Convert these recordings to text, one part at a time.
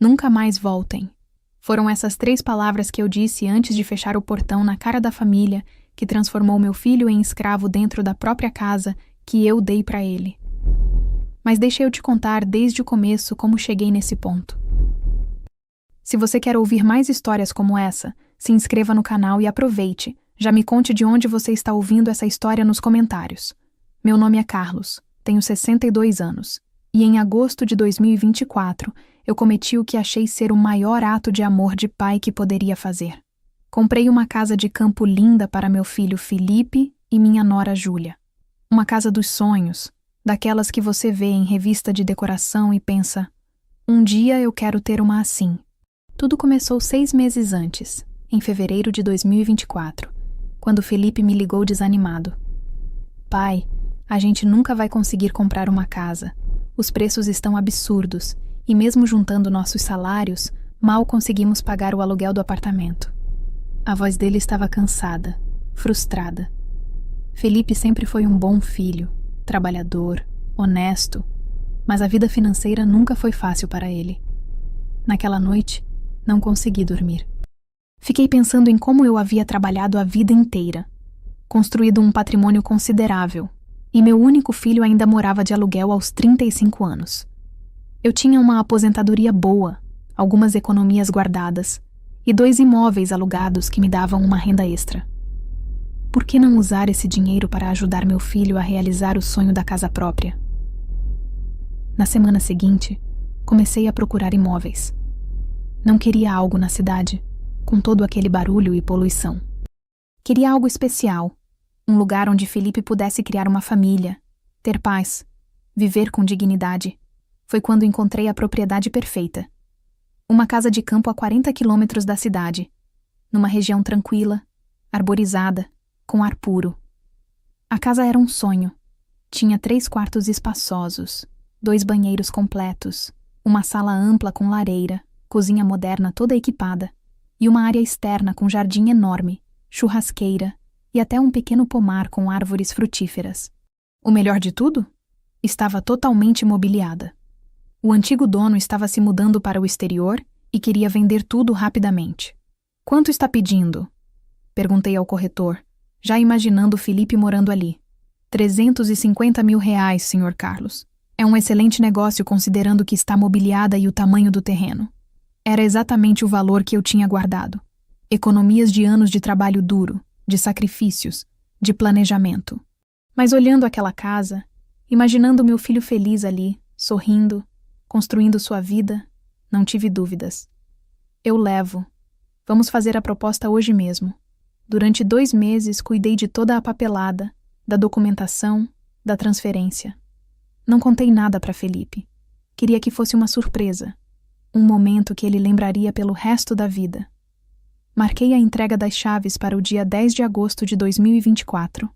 Nunca mais voltem. Foram essas 3 palavras que eu disse antes de fechar o portão na cara da família que transformou meu filho em escravo dentro da própria casa que eu dei para ele. Mas deixa eu te contar desde o começo como cheguei nesse ponto. Se você quer ouvir mais histórias como essa, se inscreva no canal e aproveite. Já me conte de onde você está ouvindo essa história nos comentários. Meu nome é Carlos, tenho 62 anos, e em agosto de 2024 eu cometi o que achei ser o maior ato de amor de pai que poderia fazer. Comprei uma casa de campo linda para meu filho Felipe e minha nora Júlia. Uma casa dos sonhos, daquelas que você vê em revista de decoração e pensa, um dia eu quero ter uma assim. Tudo começou 6 meses antes, em fevereiro de 2024, quando Felipe me ligou desanimado. Pai, a gente nunca vai conseguir comprar uma casa. Os preços estão absurdos e mesmo juntando nossos salários, mal conseguimos pagar o aluguel do apartamento. A voz dele estava cansada, frustrada. Felipe sempre foi um bom filho, trabalhador, honesto, mas a vida financeira nunca foi fácil para ele. Naquela noite, não consegui dormir. Fiquei pensando em como eu havia trabalhado a vida inteira, construído um patrimônio considerável, e meu único filho ainda morava de aluguel aos 35 anos. Eu tinha uma aposentadoria boa, algumas economias guardadas, e 2 imóveis alugados que me davam uma renda extra. Por que não usar esse dinheiro para ajudar meu filho a realizar o sonho da casa própria? Na semana seguinte, comecei a procurar imóveis. Não queria algo na cidade, com todo aquele barulho e poluição. Queria algo especial, um lugar onde Felipe pudesse criar uma família, ter paz, viver com dignidade. Foi quando encontrei a propriedade perfeita. Uma casa de campo a 40 quilômetros da cidade, numa região tranquila, arborizada, com ar puro. A casa era um sonho. Tinha 3 quartos espaçosos, 2 banheiros completos, uma sala ampla com lareira, cozinha moderna toda equipada, e uma área externa com jardim enorme, churrasqueira e até um pequeno pomar com árvores frutíferas. O melhor de tudo? Estava totalmente mobiliada. O antigo dono estava se mudando para o exterior e queria vender tudo rapidamente. Quanto está pedindo? Perguntei ao corretor, já imaginando Felipe morando ali. 350 mil reais, Sr. Carlos. É um excelente negócio considerando que está mobiliada e o tamanho do terreno. Era exatamente o valor que eu tinha guardado. Economias de anos de trabalho duro, de sacrifícios, de planejamento. Mas olhando aquela casa, imaginando meu filho feliz ali, sorrindo, construindo sua vida, não tive dúvidas. Eu levo. Vamos fazer a proposta hoje mesmo. Durante 2 meses cuidei de toda a papelada, da documentação, da transferência. Não contei nada para Felipe. Queria que fosse uma surpresa. Um momento que ele lembraria pelo resto da vida. Marquei a entrega das chaves para o dia 10 de agosto de 2024.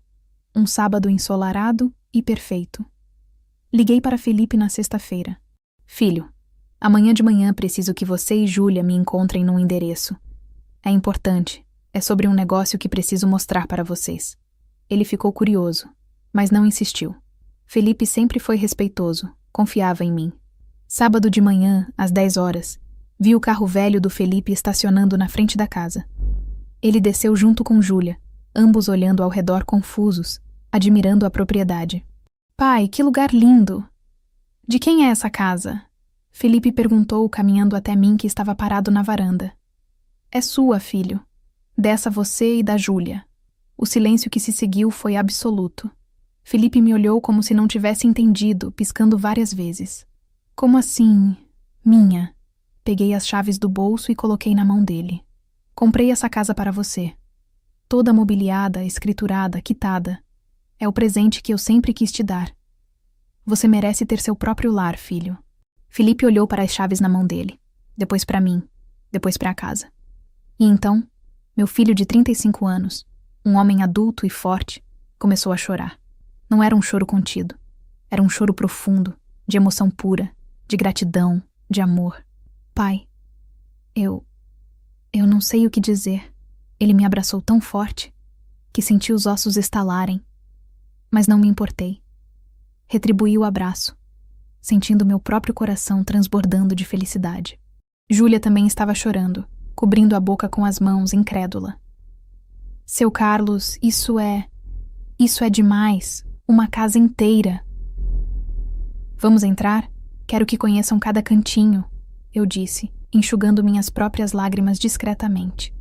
Um sábado ensolarado e perfeito. Liguei para Felipe na sexta-feira. Filho, amanhã de manhã preciso que você e Júlia me encontrem num endereço. É importante. É sobre um negócio que preciso mostrar para vocês. Ele ficou curioso, mas não insistiu. Felipe sempre foi respeitoso, confiava em mim. Sábado de manhã, às 10 horas, vi o carro velho do Felipe estacionando na frente da casa. Ele desceu junto com Júlia, ambos olhando ao redor confusos, admirando a propriedade. Pai, que lugar lindo! De quem é essa casa? Felipe perguntou, caminhando até mim que estava parado na varanda. É sua, filho. Dessa você e da Júlia. O silêncio que se seguiu foi absoluto. Felipe me olhou como se não tivesse entendido, piscando várias vezes. Como assim? Minha. Peguei as chaves do bolso e coloquei na mão dele. Comprei essa casa para você. Toda mobiliada, escriturada, quitada. É o presente que eu sempre quis te dar. Você merece ter seu próprio lar, filho. Felipe olhou para as chaves na mão dele, depois para mim, depois para a casa. E então, meu filho de 35 anos, um homem adulto e forte, começou a chorar. Não era um choro contido. Era um choro profundo, de emoção pura, de gratidão, de amor. Pai, eu não sei o que dizer. Ele me abraçou tão forte que senti os ossos estalarem. Mas não me importei. Retribuí o abraço, sentindo meu próprio coração transbordando de felicidade. Júlia também estava chorando, cobrindo a boca com as mãos, incrédula. Seu Carlos, isso é demais. Uma casa inteira. Vamos entrar? Quero que conheçam cada cantinho, eu disse, enxugando minhas próprias lágrimas discretamente.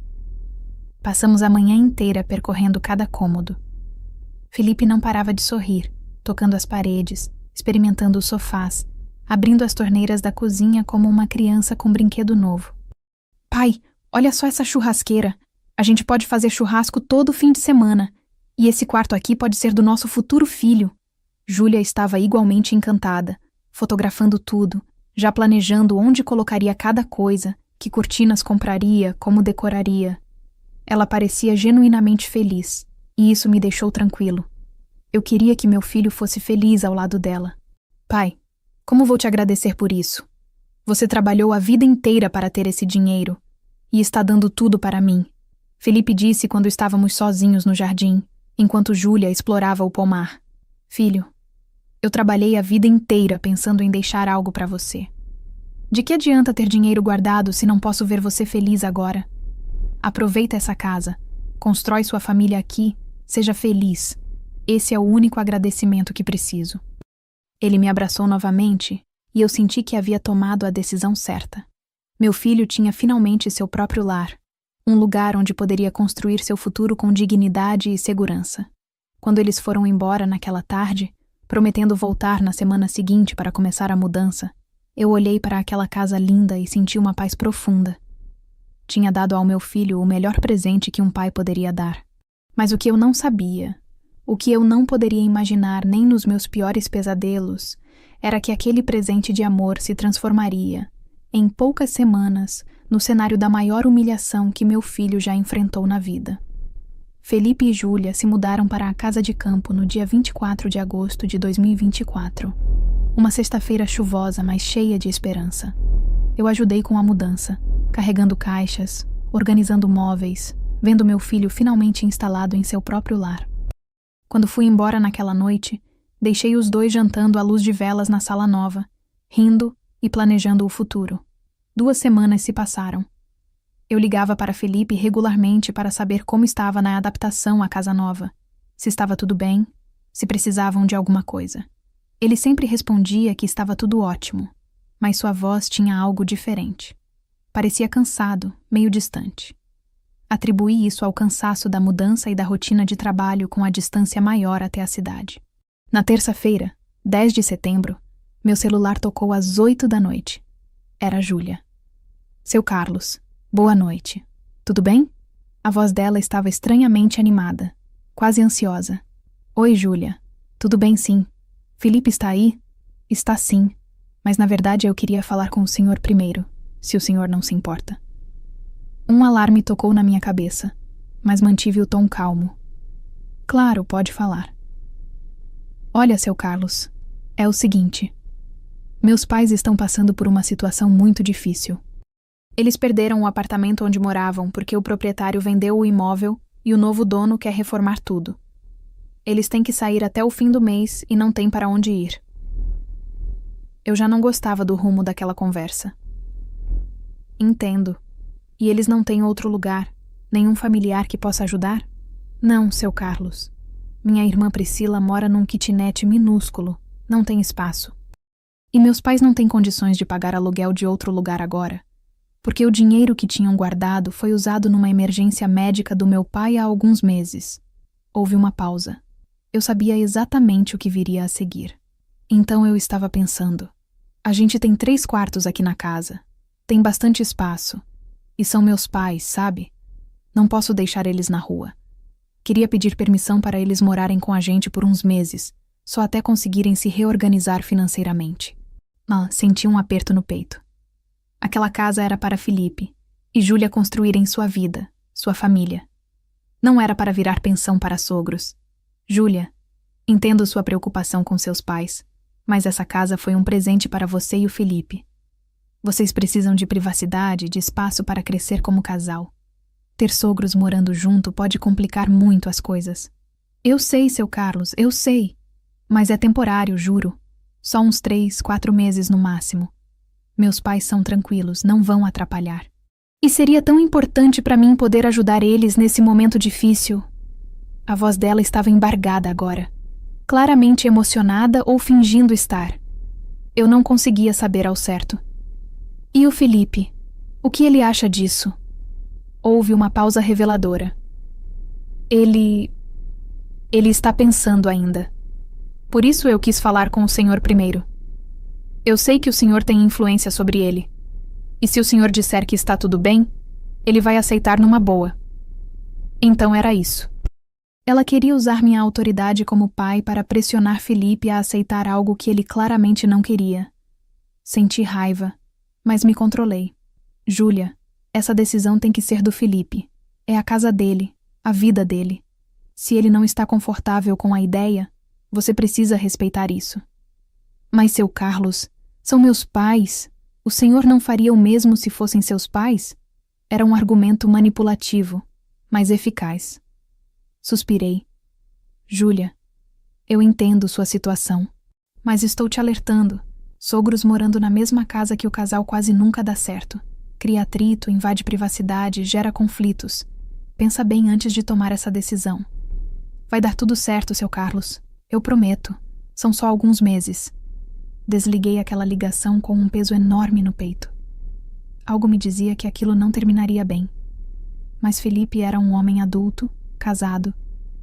Passamos a manhã inteira percorrendo cada cômodo. Felipe não parava de sorrir, tocando as paredes, experimentando os sofás, abrindo as torneiras da cozinha como uma criança com um brinquedo novo. Pai, olha só essa churrasqueira. A gente pode fazer churrasco todo fim de semana. E esse quarto aqui pode ser do nosso futuro filho. Júlia estava igualmente encantada, fotografando tudo, já planejando onde colocaria cada coisa, que cortinas compraria, como decoraria. Ela parecia genuinamente feliz, e isso me deixou tranquilo. Eu queria que meu filho fosse feliz ao lado dela. Pai, como vou te agradecer por isso? Você trabalhou a vida inteira para ter esse dinheiro, e está dando tudo para mim. Felipe disse quando estávamos sozinhos no jardim, enquanto Júlia explorava o pomar. Filho, eu trabalhei a vida inteira pensando em deixar algo para você. De que adianta ter dinheiro guardado se não posso ver você feliz agora? Aproveita essa casa, constrói sua família aqui, seja feliz. Esse é o único agradecimento que preciso. Ele me abraçou novamente e eu senti que havia tomado a decisão certa. Meu filho tinha finalmente seu próprio lar, um lugar onde poderia construir seu futuro com dignidade e segurança. Quando eles foram embora naquela tarde, prometendo voltar na semana seguinte para começar a mudança, eu olhei para aquela casa linda e senti uma paz profunda. Tinha dado ao meu filho o melhor presente que um pai poderia dar. Mas o que eu não sabia, o que eu não poderia imaginar nem nos meus piores pesadelos, era que aquele presente de amor se transformaria, em poucas semanas, no cenário da maior humilhação que meu filho já enfrentou na vida. Felipe e Júlia se mudaram para a casa de campo no dia 24 de agosto de 2024. Uma sexta-feira chuvosa, mas cheia de esperança. Eu ajudei com a mudança, carregando caixas, organizando móveis, vendo meu filho finalmente instalado em seu próprio lar. Quando fui embora naquela noite, deixei os dois jantando à luz de velas na sala nova, rindo e planejando o futuro. 2 semanas se passaram. Eu ligava para Felipe regularmente para saber como estava na adaptação à casa nova, se estava tudo bem, se precisavam de alguma coisa. Ele sempre respondia que estava tudo ótimo, mas sua voz tinha algo diferente. Parecia cansado, meio distante. Atribuí isso ao cansaço da mudança e da rotina de trabalho com a distância maior até a cidade. Na terça-feira, 10 de setembro, meu celular tocou às 8 da noite. Era a Júlia. Seu Carlos, boa noite. Tudo bem? A voz dela estava estranhamente animada, quase ansiosa. Oi, Júlia. Tudo bem, sim. Felipe está aí? Está sim, mas na verdade eu queria falar com o senhor primeiro, se o senhor não se importa. Um alarme tocou na minha cabeça, mas mantive o tom calmo. Claro, pode falar. Olha, seu Carlos, é o seguinte. Meus pais estão passando por uma situação muito difícil. Eles perderam o apartamento onde moravam porque o proprietário vendeu o imóvel e o novo dono quer reformar tudo. Eles têm que sair até o fim do mês e não têm para onde ir. Eu já não gostava do rumo daquela conversa. Entendo. E eles não têm outro lugar, nenhum familiar que possa ajudar? Não, seu Carlos. Minha irmã Priscila mora num kitnet minúsculo, não tem espaço. E meus pais não têm condições de pagar aluguel de outro lugar agora, porque o dinheiro que tinham guardado foi usado numa emergência médica do meu pai há alguns meses. Houve uma pausa. Eu sabia exatamente o que viria a seguir. Então eu estava pensando, a gente tem 3 quartos aqui na casa, tem bastante espaço, e são meus pais, sabe? Não posso deixar eles na rua. Queria pedir permissão para eles morarem com a gente por uns meses, só até conseguirem se reorganizar financeiramente. Mas senti um aperto no peito. Aquela casa era para Felipe e Júlia construírem sua vida, sua família. Não era para virar pensão para sogros. Júlia, entendo sua preocupação com seus pais, mas essa casa foi um presente para você e o Felipe. Vocês precisam de privacidade, de espaço para crescer como casal. Ter sogros morando junto pode complicar muito as coisas. Eu sei, seu Carlos, eu sei. Mas é temporário, juro. Só uns 3, 4 meses no máximo. Meus pais são tranquilos, não vão atrapalhar. E seria tão importante para mim poder ajudar eles nesse momento difícil. A voz dela estava embargada agora, claramente emocionada ou fingindo estar. Eu não conseguia saber ao certo. E o Felipe? O que ele acha disso? Houve uma pausa reveladora. Ele está pensando ainda. Por isso eu quis falar com o senhor primeiro. Eu sei que o senhor tem influência sobre ele. E se o senhor disser que está tudo bem, ele vai aceitar numa boa. Então era isso. Ela queria usar minha autoridade como pai para pressionar Felipe a aceitar algo que ele claramente não queria. Senti raiva, mas me controlei. Júlia, essa decisão tem que ser do Felipe. É a casa dele, a vida dele. Se ele não está confortável com a ideia, você precisa respeitar isso. Mas, seu Carlos, são meus pais. O senhor não faria o mesmo se fossem seus pais? Era um argumento manipulativo, mas eficaz. Suspirei. Júlia, eu entendo sua situação, mas estou te alertando. Sogros morando na mesma casa que o casal quase nunca dá certo. Cria atrito, invade privacidade, gera conflitos. Pensa bem antes de tomar essa decisão. Vai dar tudo certo, seu Carlos. Eu prometo. São só alguns meses. Desliguei aquela ligação com um peso enorme no peito. Algo me dizia que aquilo não terminaria bem. Mas Felipe era um homem adulto, casado,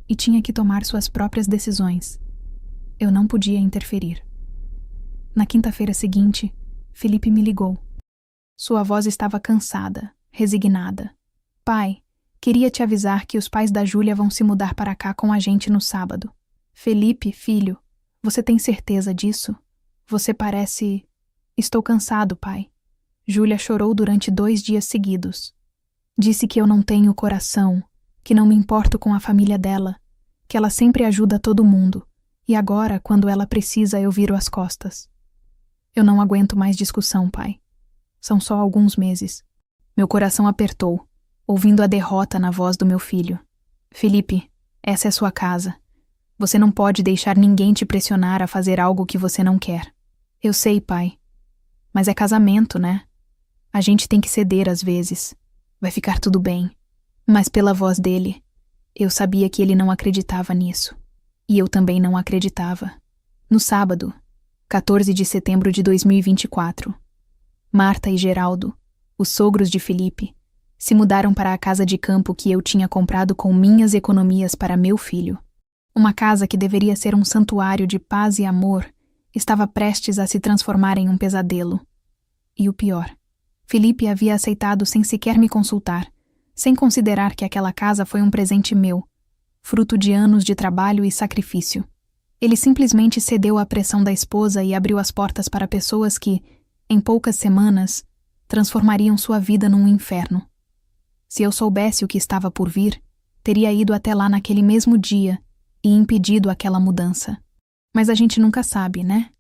e tinha que tomar suas próprias decisões. Eu não podia interferir. Na quinta-feira seguinte, Felipe me ligou. Sua voz estava cansada, resignada. Pai, queria te avisar que os pais da Júlia vão se mudar para cá com a gente no sábado. Felipe, filho, você tem certeza disso? Você parece... Estou cansado, pai. Júlia chorou durante 2 dias seguidos. Disse que eu não tenho coração, que não me importo com a família dela, que ela sempre ajuda todo mundo, e agora, quando ela precisa, eu viro as costas. Eu não aguento mais discussão, pai. São só alguns meses. Meu coração apertou, ouvindo a derrota na voz do meu filho. Felipe, essa é sua casa. Você não pode deixar ninguém te pressionar a fazer algo que você não quer. Eu sei, pai. Mas é casamento, né? A gente tem que ceder às vezes. Vai ficar tudo bem. Mas pela voz dele, eu sabia que ele não acreditava nisso. E eu também não acreditava. No sábado, 14 de setembro de 2024, Marta e Geraldo, os sogros de Felipe, se mudaram para a casa de campo que eu tinha comprado com minhas economias para meu filho. Uma casa que deveria ser um santuário de paz e amor estava prestes a se transformar em um pesadelo. E o pior, Felipe havia aceitado sem sequer me consultar, sem considerar que aquela casa foi um presente meu, fruto de anos de trabalho e sacrifício. Ele simplesmente cedeu à pressão da esposa e abriu as portas para pessoas que, em poucas semanas, transformariam sua vida num inferno. Se eu soubesse o que estava por vir, teria ido até lá naquele mesmo dia e impedido aquela mudança. Mas a gente nunca sabe, né?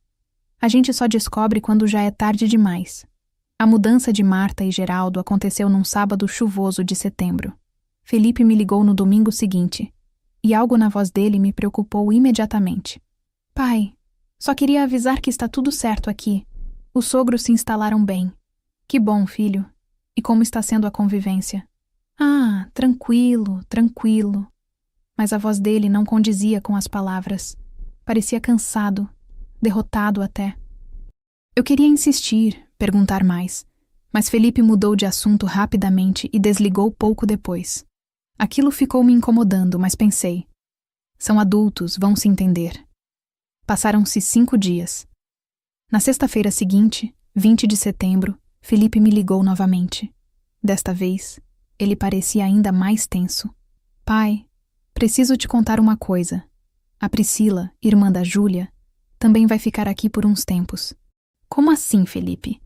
A gente só descobre quando já é tarde demais. A mudança de Marta e Geraldo aconteceu num sábado chuvoso de setembro. Felipe me ligou no domingo seguinte, e algo na voz dele me preocupou imediatamente. Pai, só queria avisar que está tudo certo aqui. Os sogros se instalaram bem. Que bom, filho. E como está sendo a convivência? Ah, tranquilo, tranquilo. Mas a voz dele não condizia com as palavras. Parecia cansado, derrotado até. Eu queria insistir, perguntar mais, mas Felipe mudou de assunto rapidamente e desligou pouco depois. Aquilo ficou me incomodando, mas pensei. São adultos, vão se entender. Passaram-se 5 dias. Na sexta-feira seguinte, 20 de setembro, Felipe me ligou novamente. Desta vez, ele parecia ainda mais tenso. Pai, preciso te contar uma coisa. A Priscila, irmã da Júlia, também vai ficar aqui por uns tempos. Como assim, Felipe?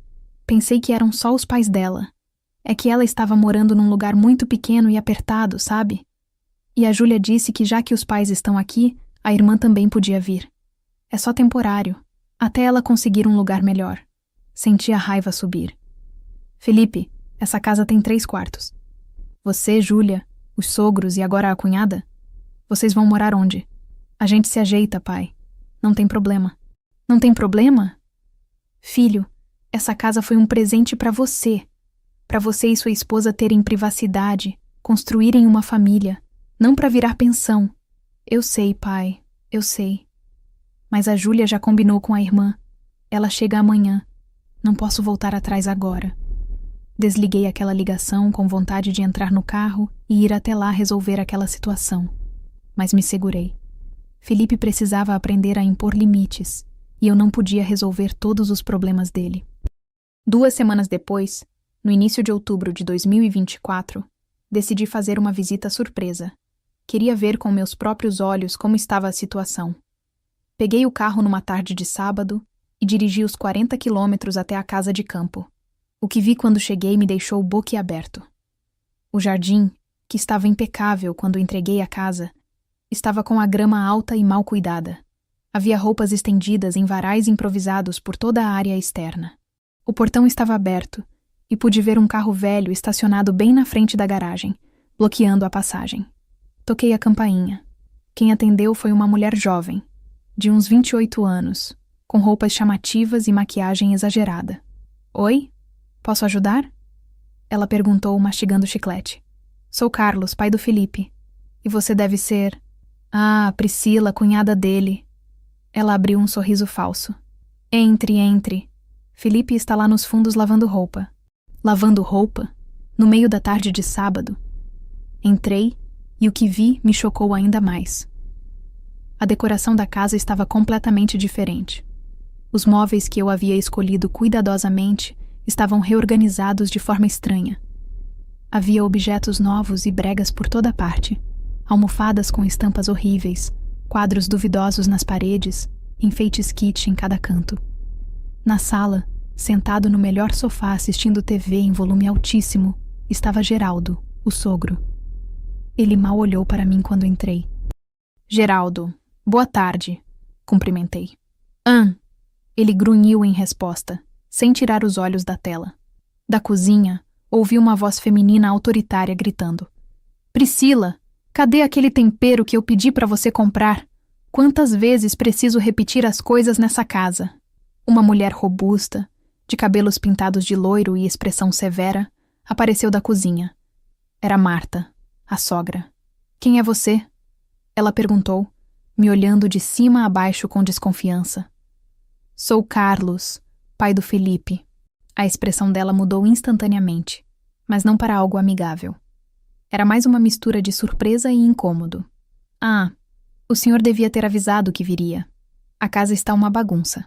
Pensei que eram só os pais dela. É que ela estava morando num lugar muito pequeno e apertado, sabe? E a Júlia disse que já que os pais estão aqui, a irmã também podia vir. É só temporário, até ela conseguir um lugar melhor. Senti a raiva subir. Felipe, essa casa tem 3 quartos. Você, Júlia, os sogros e agora a cunhada? Vocês vão morar onde? A gente se ajeita, pai. Não tem problema. Não tem problema? Filho, Essa casa foi um presente para você e sua esposa terem privacidade, construírem uma família, não para virar pensão. Eu sei, pai, eu sei. Mas a Júlia já combinou com a irmã. Ela chega amanhã. Não posso voltar atrás agora. Desliguei aquela ligação com vontade de entrar no carro e ir até lá resolver aquela situação. Mas me segurei. Felipe precisava aprender a impor limites, e eu não podia resolver todos os problemas dele. 2 semanas depois, no início de outubro de 2024, decidi fazer uma visita surpresa. Queria ver com meus próprios olhos como estava a situação. Peguei o carro numa tarde de sábado e dirigi os 40 quilômetros até a casa de campo. O que vi quando cheguei me deixou boquiaberto. O jardim, que estava impecável quando entreguei a casa, estava com a grama alta e mal cuidada. Havia roupas estendidas em varais improvisados por toda a área externa. O portão estava aberto e pude ver um carro velho estacionado bem na frente da garagem, bloqueando a passagem. Toquei a campainha. Quem atendeu foi uma mulher jovem, de uns 28 anos, com roupas chamativas e maquiagem exagerada. Oi? Posso ajudar? Ela perguntou, mastigando o chiclete. Sou Carlos, pai do Felipe. E você deve ser... Ah, Priscila, cunhada dele. Ela abriu um sorriso falso. Entre. Felipe está lá nos fundos lavando roupa. Lavando roupa? No meio da tarde de sábado? Entrei e o que vi me chocou ainda mais. A decoração da casa estava completamente diferente. Os móveis que eu havia escolhido cuidadosamente estavam reorganizados de forma estranha. Havia objetos novos e bregas por toda parte, almofadas com estampas horríveis, quadros duvidosos nas paredes, enfeites kitsch em cada canto. Na sala, sentado no melhor sofá assistindo TV em volume altíssimo, estava Geraldo, o sogro. Ele mal olhou para mim quando entrei. Geraldo, boa tarde, cumprimentei. Ele grunhiu em resposta, sem tirar os olhos da tela. Da cozinha, ouvi uma voz feminina autoritária gritando. Priscila, cadê aquele tempero que eu pedi para você comprar? Quantas vezes preciso repetir as coisas nessa casa? Uma mulher robusta, de cabelos pintados de loiro e expressão severa, apareceu da cozinha. Era Marta, a sogra. Quem é você? Ela perguntou, me olhando de cima a baixo com desconfiança. Sou Carlos, pai do Felipe. A expressão dela mudou instantaneamente, mas não para algo amigável. Era mais uma mistura de surpresa e incômodo. Ah, o senhor devia ter avisado que viria. A casa está uma bagunça.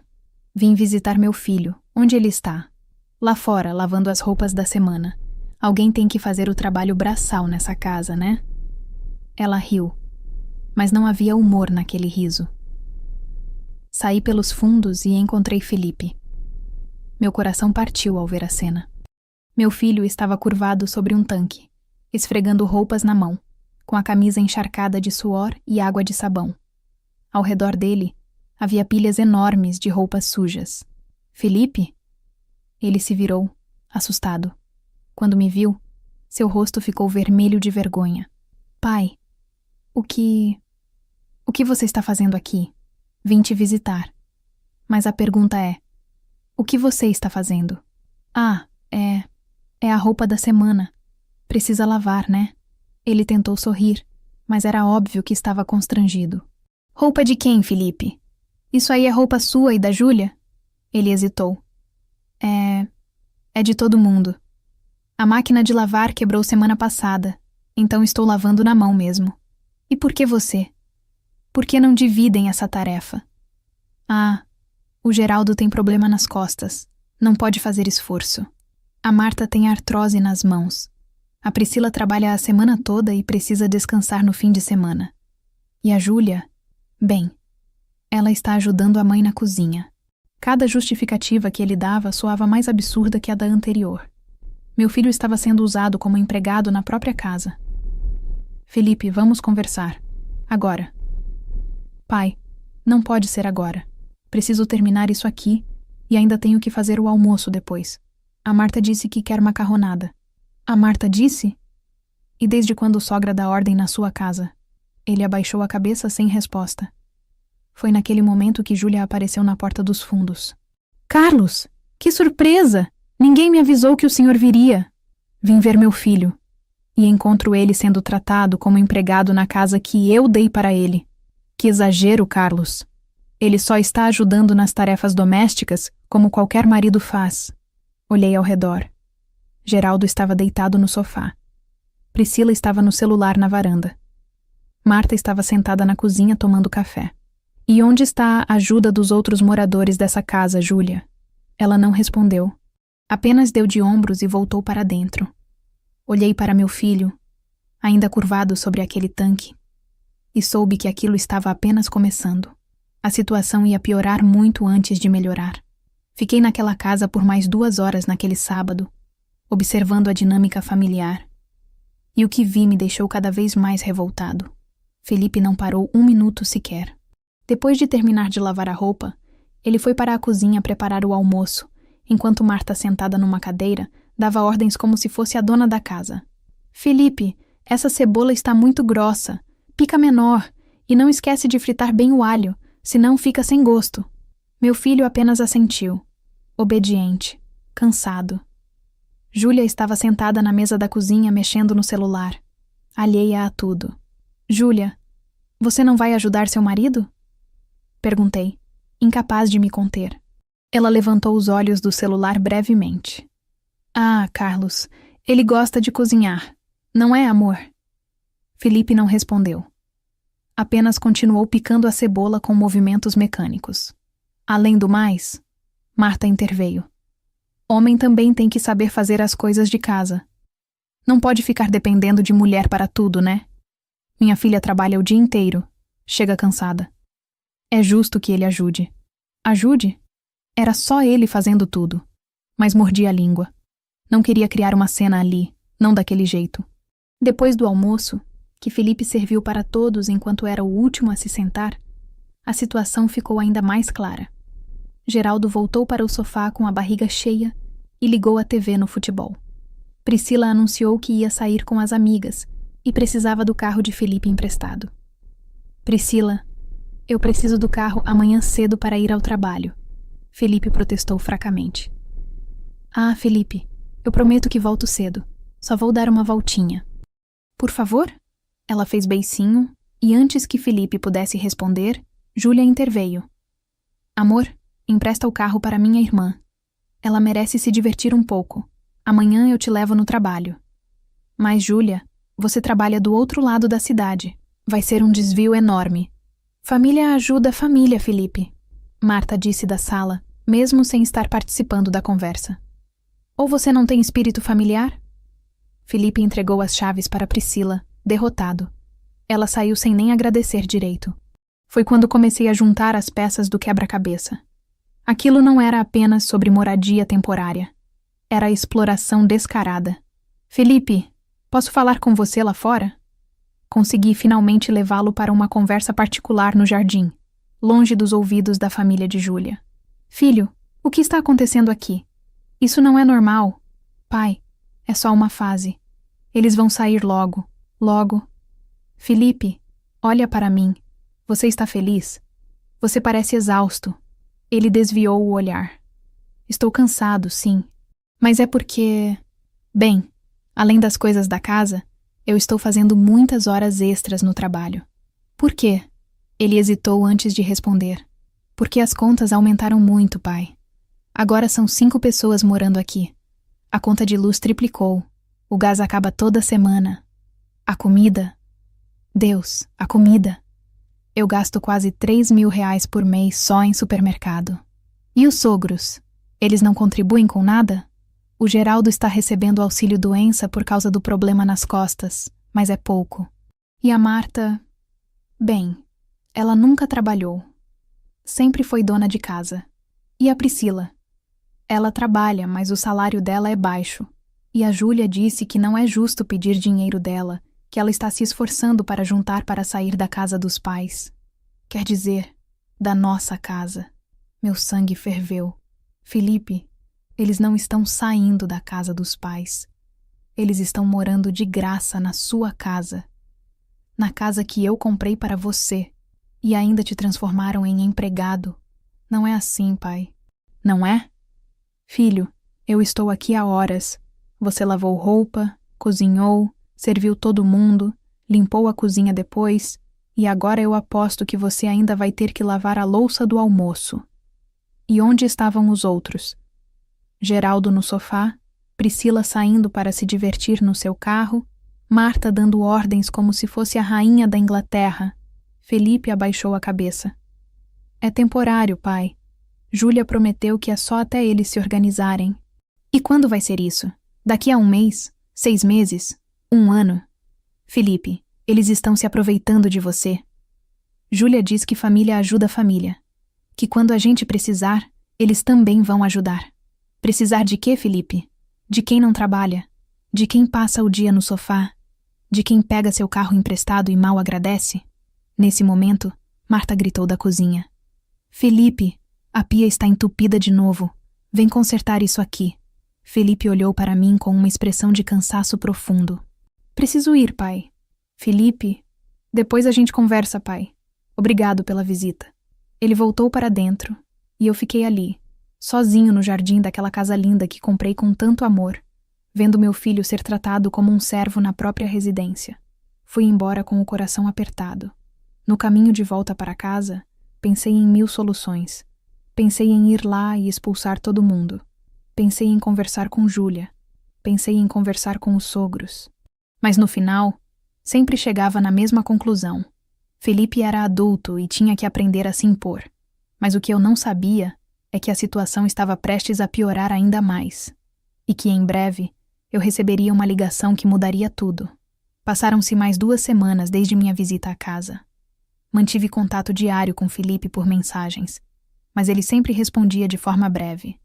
Vim visitar meu filho. Onde ele está? Lá fora, lavando as roupas da semana. Alguém tem que fazer o trabalho braçal nessa casa, né? Ela riu, mas não havia humor naquele riso. Saí pelos fundos e encontrei Felipe. Meu coração partiu ao ver a cena. Meu filho estava curvado sobre um tanque, esfregando roupas na mão, com a camisa encharcada de suor e água de sabão. Ao redor dele, havia pilhas enormes de roupas sujas. Felipe? Ele se virou, assustado. Quando me viu, seu rosto ficou vermelho de vergonha. Pai, o que você está fazendo aqui? Vim te visitar. Mas a pergunta é, o que você está fazendo? Ah, é a roupa da semana. Precisa lavar, né? Ele tentou sorrir, mas era óbvio que estava constrangido. Roupa de quem, Felipe? Isso aí é roupa sua e da Júlia? Ele hesitou. É de todo mundo. A máquina de lavar quebrou semana passada, então estou lavando na mão mesmo. E por que você? Por que não dividem essa tarefa? Ah, o Geraldo tem problema nas costas. Não pode fazer esforço. A Marta tem artrose nas mãos. A Priscila trabalha a semana toda e precisa descansar no fim de semana. E a Júlia? Bem, ela está ajudando a mãe na cozinha. Cada justificativa que ele dava soava mais absurda que a da anterior. Meu filho estava sendo usado como empregado na própria casa. Felipe, vamos conversar. Agora. Pai, não pode ser agora. Preciso terminar isso aqui e ainda tenho que fazer o almoço depois. A Marta disse que quer macarronada. A Marta disse? E desde quando sogra dá ordem na sua casa? Ele abaixou a cabeça sem resposta. Foi naquele momento que Júlia apareceu na porta dos fundos. Carlos, Que surpresa! Ninguém me avisou que o senhor viria. Vim ver meu filho, e encontro ele sendo tratado como empregado na casa que eu dei para ele. Que exagero, Carlos! Ele só está ajudando nas tarefas domésticas, como qualquer marido faz. Olhei ao redor. Geraldo estava deitado no sofá. Priscila estava no celular na varanda. Marta estava sentada na cozinha tomando café. E onde está a ajuda dos outros moradores dessa casa, Júlia? Ela não respondeu. Apenas deu de ombros e voltou para dentro. Olhei para meu filho, ainda curvado sobre aquele tanque, e soube que aquilo estava apenas começando. A situação ia piorar muito antes de melhorar. Fiquei naquela casa por mais 2 horas naquele sábado, observando a dinâmica familiar. E o que vi me deixou cada vez mais revoltado. Felipe não parou 1 minuto sequer. Depois de terminar de lavar a roupa, ele foi para a cozinha preparar o almoço, enquanto Marta, sentada numa cadeira, dava ordens como se fosse a dona da casa. Felipe, essa cebola está muito grossa. Pica menor e não esquece de fritar bem o alho, senão fica sem gosto. Meu filho apenas assentiu, obediente, cansado. Júlia estava sentada na mesa da cozinha mexendo no celular, alheia a tudo. Júlia, você não vai ajudar seu marido? Perguntei, incapaz de me conter. Ela levantou os olhos do celular brevemente. Ah, Carlos, ele gosta de cozinhar, não é, amor? Felipe não respondeu. Apenas continuou picando a cebola com movimentos mecânicos. Além do mais, Marta interveio. Homem também tem que saber fazer as coisas de casa. Não pode ficar dependendo de mulher para tudo, né? Minha filha trabalha o dia inteiro. Chega cansada. É justo que ele ajude. Ajude? Era só ele fazendo tudo. Mas mordi a língua. Não queria criar uma cena ali, não daquele jeito. Depois do almoço, que Felipe serviu para todos enquanto era o último a se sentar, a situação ficou ainda mais clara. Geraldo voltou para o sofá com a barriga cheia e ligou a TV no futebol. Priscila anunciou que ia sair com as amigas e precisava do carro de Felipe emprestado. Priscila, eu preciso do carro amanhã cedo para ir ao trabalho. Felipe protestou fracamente. Ah, Felipe, eu prometo que volto cedo. Só vou dar uma voltinha. Por favor? Ela fez beicinho e antes que Felipe pudesse responder, Júlia interveio. Amor, empresta o carro para minha irmã. Ela merece se divertir um pouco. Amanhã eu te levo no trabalho. Mas, Júlia, você trabalha do outro lado da cidade. Vai ser um desvio enorme. Família ajuda família, Felipe. Marta disse da sala, mesmo sem estar participando da conversa. Ou você não tem espírito familiar? Felipe entregou as chaves para Priscila, derrotado. Ela saiu sem nem agradecer direito. Foi quando comecei a juntar as peças do quebra-cabeça. Aquilo não era apenas sobre moradia temporária. Era exploração descarada. Felipe, posso falar com você lá fora? Consegui finalmente levá-lo para uma conversa particular no jardim, longe dos ouvidos da família de Júlia. Filho, o que está acontecendo aqui? Isso não é normal. Pai, é só uma fase. Eles vão sair logo, logo. Felipe, olha para mim. Você está feliz? Você parece exausto. Ele desviou o olhar. Estou cansado, sim. Mas é porque... Bem, além das coisas da casa, eu estou fazendo muitas horas extras no trabalho. Por quê? Ele hesitou antes de responder. Porque as contas aumentaram muito, pai. Agora são 5 pessoas morando aqui. A conta de luz triplicou. O gás acaba toda semana. A comida... Deus, a comida... Eu gasto quase 3.000 reais por mês só em supermercado. E os sogros? Eles não contribuem com nada? O Geraldo está recebendo auxílio-doença por causa do problema nas costas, mas é pouco. E a Marta... Bem, ela nunca trabalhou. Sempre foi dona de casa. E a Priscila? Ela trabalha, mas o salário dela é baixo. E a Júlia disse que não é justo pedir dinheiro dela, que ela está se esforçando para juntar para sair da casa dos pais. Quer dizer, da nossa casa. Meu sangue ferveu. Felipe, eles não estão saindo da casa dos pais. Eles estão morando de graça na sua casa. Na casa que eu comprei para você. E ainda te transformaram em empregado. Não é assim, pai. Não é? Filho, eu estou aqui há horas. Você lavou roupa, cozinhou, serviu todo mundo, limpou a cozinha depois, e agora eu aposto que você ainda vai ter que lavar a louça do almoço. E onde estavam os outros? Geraldo no sofá, Priscila saindo para se divertir no seu carro, Marta dando ordens como se fosse a rainha da Inglaterra. Felipe abaixou a cabeça. É temporário, pai. Júlia prometeu que é só até eles se organizarem. E quando vai ser isso? Daqui a 1 mês? 6 meses? 1 ano? Felipe, eles estão se aproveitando de você. Júlia diz que família ajuda a família. Que quando a gente precisar, eles também vão ajudar. Precisar de quê, Felipe? De quem não trabalha? De quem passa o dia no sofá? De quem pega seu carro emprestado e mal agradece? Nesse momento, Marta gritou da cozinha. Felipe, a pia está entupida de novo. Vem consertar isso aqui. Felipe olhou para mim com uma expressão de cansaço profundo. Preciso ir, pai. Felipe, depois a gente conversa, pai. Obrigado pela visita. Ele voltou para dentro, e eu fiquei ali, sozinho no jardim daquela casa linda que comprei com tanto amor, vendo meu filho ser tratado como um servo na própria residência. Fui embora com o coração apertado. No caminho de volta para casa, pensei em 1000 soluções. Pensei em ir lá e expulsar todo mundo. Pensei em conversar com Júlia. Pensei em conversar com os sogros. Mas no final, sempre chegava na mesma conclusão. Felipe era adulto e tinha que aprender a se impor. Mas o que eu não sabia é que a situação estava prestes a piorar ainda mais. E que, em breve, eu receberia uma ligação que mudaria tudo. Passaram-se mais 2 semanas desde minha visita à casa. Mantive contato diário com Felipe por mensagens, mas ele sempre respondia de forma breve.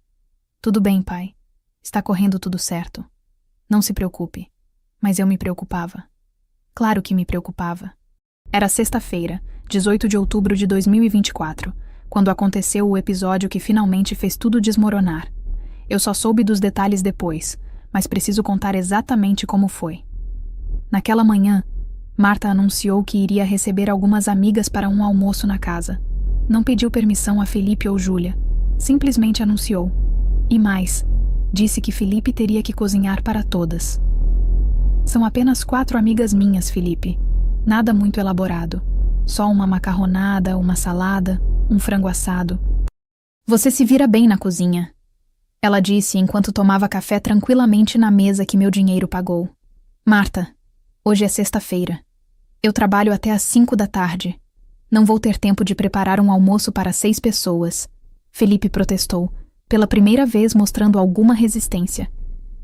Tudo bem, pai. Está correndo tudo certo. Não se preocupe. Mas eu me preocupava. Claro que me preocupava. Era sexta-feira, 18 de outubro de 2024, quando aconteceu o episódio que finalmente fez tudo desmoronar. Eu só soube dos detalhes depois, mas preciso contar exatamente como foi. Naquela manhã, Marta anunciou que iria receber algumas amigas para um almoço na casa. Não pediu permissão a Felipe ou Júlia, simplesmente anunciou. E mais, disse que Felipe teria que cozinhar para todas. São apenas 4 amigas minhas, Felipe. Nada muito elaborado. Só uma macarronada, uma salada, um frango assado. Você se vira bem na cozinha, ela disse enquanto tomava café tranquilamente na mesa que meu dinheiro pagou. Marta, hoje é sexta-feira. Eu trabalho até às 5 da tarde. Não vou ter tempo de preparar um almoço para 6 pessoas. Felipe protestou, pela primeira vez mostrando alguma resistência.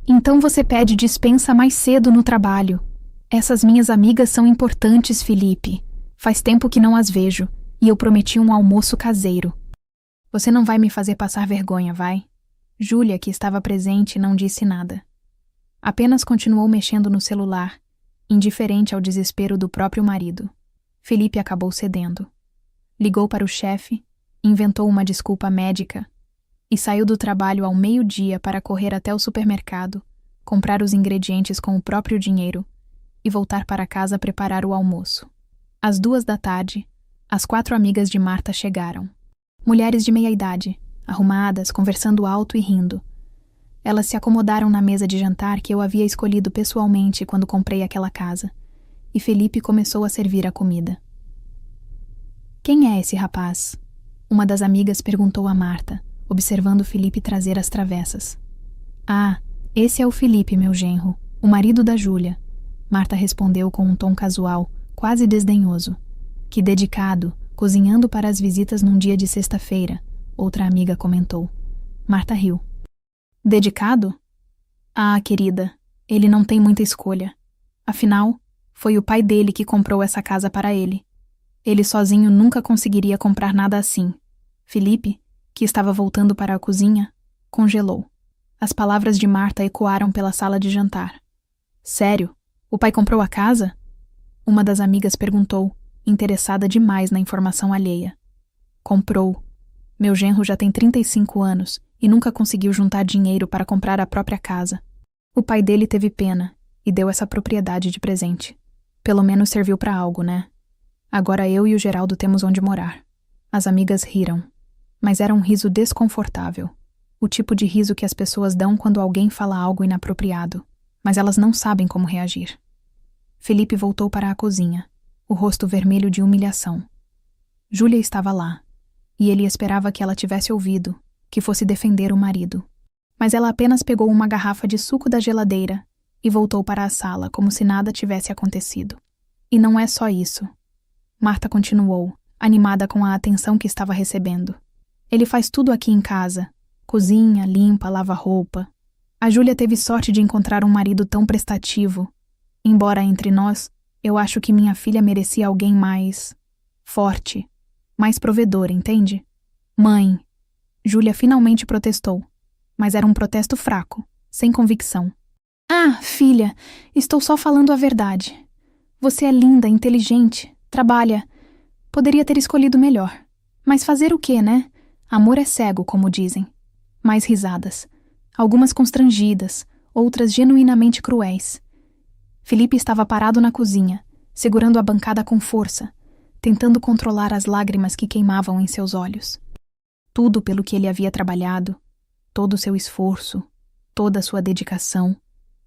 Então você pede dispensa mais cedo no trabalho. Essas minhas amigas são importantes, Felipe. Faz tempo que não as vejo, e eu prometi um almoço caseiro. Você não vai me fazer passar vergonha, vai? Júlia, que estava presente, não disse nada. Apenas continuou mexendo no celular, indiferente ao desespero do próprio marido. Felipe acabou cedendo. Ligou para o chefe, inventou uma desculpa médica e saiu do trabalho ao meio-dia para correr até o supermercado, comprar os ingredientes com o próprio dinheiro e voltar para casa preparar o almoço. Às 2 da tarde, as 4 amigas de Marta chegaram. Mulheres de meia idade, arrumadas, conversando alto e rindo. Elas se acomodaram na mesa de jantar que eu havia escolhido pessoalmente quando comprei aquela casa, e Felipe começou a servir a comida. Quem é esse rapaz? Uma das amigas perguntou a Marta, observando Felipe trazer as travessas. Ah, esse é o Felipe, meu genro, o marido da Júlia. Marta respondeu com um tom casual, quase desdenhoso. Que dedicado, cozinhando para as visitas num dia de sexta-feira, outra amiga comentou. Marta riu. Dedicado? Ah, querida, ele não tem muita escolha. Afinal, foi o pai dele que comprou essa casa para ele. Ele sozinho nunca conseguiria comprar nada assim. Felipe, que estava voltando para a cozinha, congelou. As palavras de Marta ecoaram pela sala de jantar. Sério? O pai comprou a casa? Uma das amigas perguntou, interessada demais na informação alheia. Comprou. Meu genro já tem 35 anos e nunca conseguiu juntar dinheiro para comprar a própria casa. O pai dele teve pena e deu essa propriedade de presente. Pelo menos serviu para algo, né? Agora eu e o Geraldo temos onde morar. As amigas riram, mas era um riso desconfortável. O tipo de riso que as pessoas dão quando alguém fala algo inapropriado, mas elas não sabem como reagir. Felipe voltou para a cozinha, o rosto vermelho de humilhação. Júlia estava lá, e ele esperava que ela tivesse ouvido, que fosse defender o marido. Mas ela apenas pegou uma garrafa de suco da geladeira e voltou para a sala como se nada tivesse acontecido. E não é só isso. Marta continuou, animada com a atenção que estava recebendo. Ele faz tudo aqui em casa. Cozinha, limpa, lava roupa. A Júlia teve sorte de encontrar um marido tão prestativo. Embora entre nós, eu acho que minha filha merecia alguém mais forte, mais provedor, entende? Mãe. Júlia finalmente protestou, mas era um protesto fraco, sem convicção. Ah, filha, estou só falando a verdade. Você é linda, inteligente, trabalha. Poderia ter escolhido melhor. Mas fazer o quê, né? Amor é cego, como dizem. Mais risadas. Algumas constrangidas, outras genuinamente cruéis. Felipe estava parado na cozinha, segurando a bancada com força, tentando controlar as lágrimas que queimavam em seus olhos. Tudo pelo que ele havia trabalhado, todo o seu esforço, toda a sua dedicação,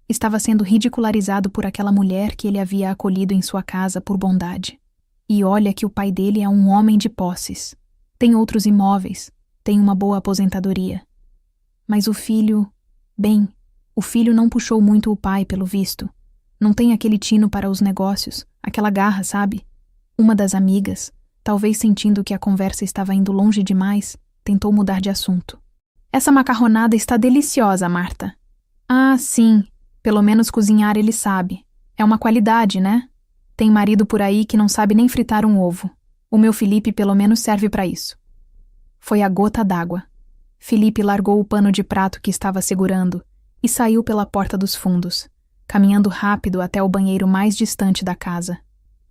estava sendo ridicularizado por aquela mulher que ele havia acolhido em sua casa por bondade. E olha que o pai dele é um homem de posses. Tem outros imóveis, tem uma boa aposentadoria. Mas o filho... Bem, o filho não puxou muito o pai, pelo visto. Não tem aquele tino para os negócios, aquela garra, sabe? Uma das amigas, talvez sentindo que a conversa estava indo longe demais, tentou mudar de assunto. Essa macarronada está deliciosa, Marta. Ah, sim. Pelo menos cozinhar ele sabe. É uma qualidade, né? Tem marido por aí que não sabe nem fritar um ovo. O meu Felipe pelo menos serve para isso. Foi a gota d'água. Felipe largou o pano de prato que estava segurando e saiu pela porta dos fundos, caminhando rápido até o banheiro mais distante da casa.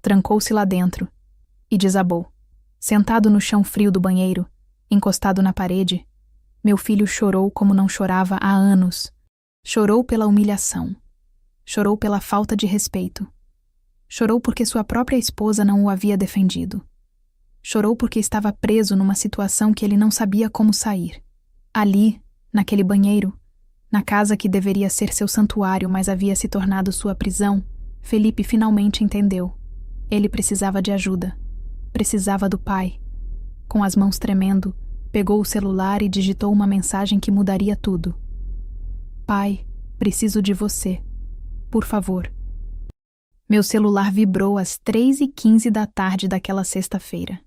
Trancou-se lá dentro e desabou. Sentado no chão frio do banheiro, encostado na parede, meu filho chorou como não chorava há anos. Chorou pela humilhação. Chorou pela falta de respeito. Chorou porque sua própria esposa não o havia defendido. Chorou porque estava preso numa situação que ele não sabia como sair. Ali, naquele banheiro, na casa que deveria ser seu santuário, mas havia se tornado sua prisão, Felipe finalmente entendeu. Ele precisava de ajuda. Precisava do pai. Com as mãos tremendo, pegou o celular e digitou uma mensagem que mudaria tudo. Pai, preciso de você. Por favor. Meu celular vibrou às 3h15 da tarde daquela sexta-feira.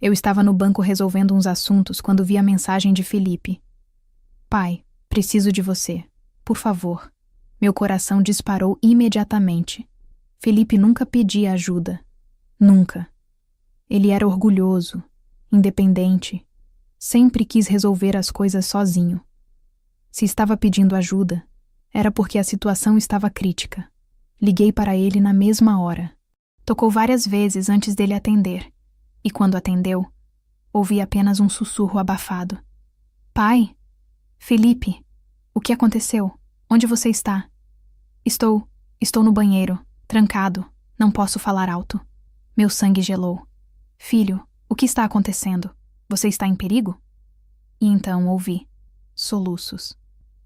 Eu estava no banco resolvendo uns assuntos quando vi a mensagem de Felipe. Pai, preciso de você. Por favor. Meu coração disparou imediatamente. Felipe nunca pedia ajuda. Nunca. Ele era orgulhoso, independente. Sempre quis resolver as coisas sozinho. Se estava pedindo ajuda, era porque a situação estava crítica. Liguei para ele na mesma hora. Tocou várias vezes antes dele atender. E quando atendeu, ouvi apenas um sussurro abafado. Pai? Felipe? O que aconteceu? Onde você está? Estou no banheiro, trancado. Não posso falar alto. Meu sangue gelou. Filho, o que está acontecendo? Você está em perigo? E então ouvi soluços.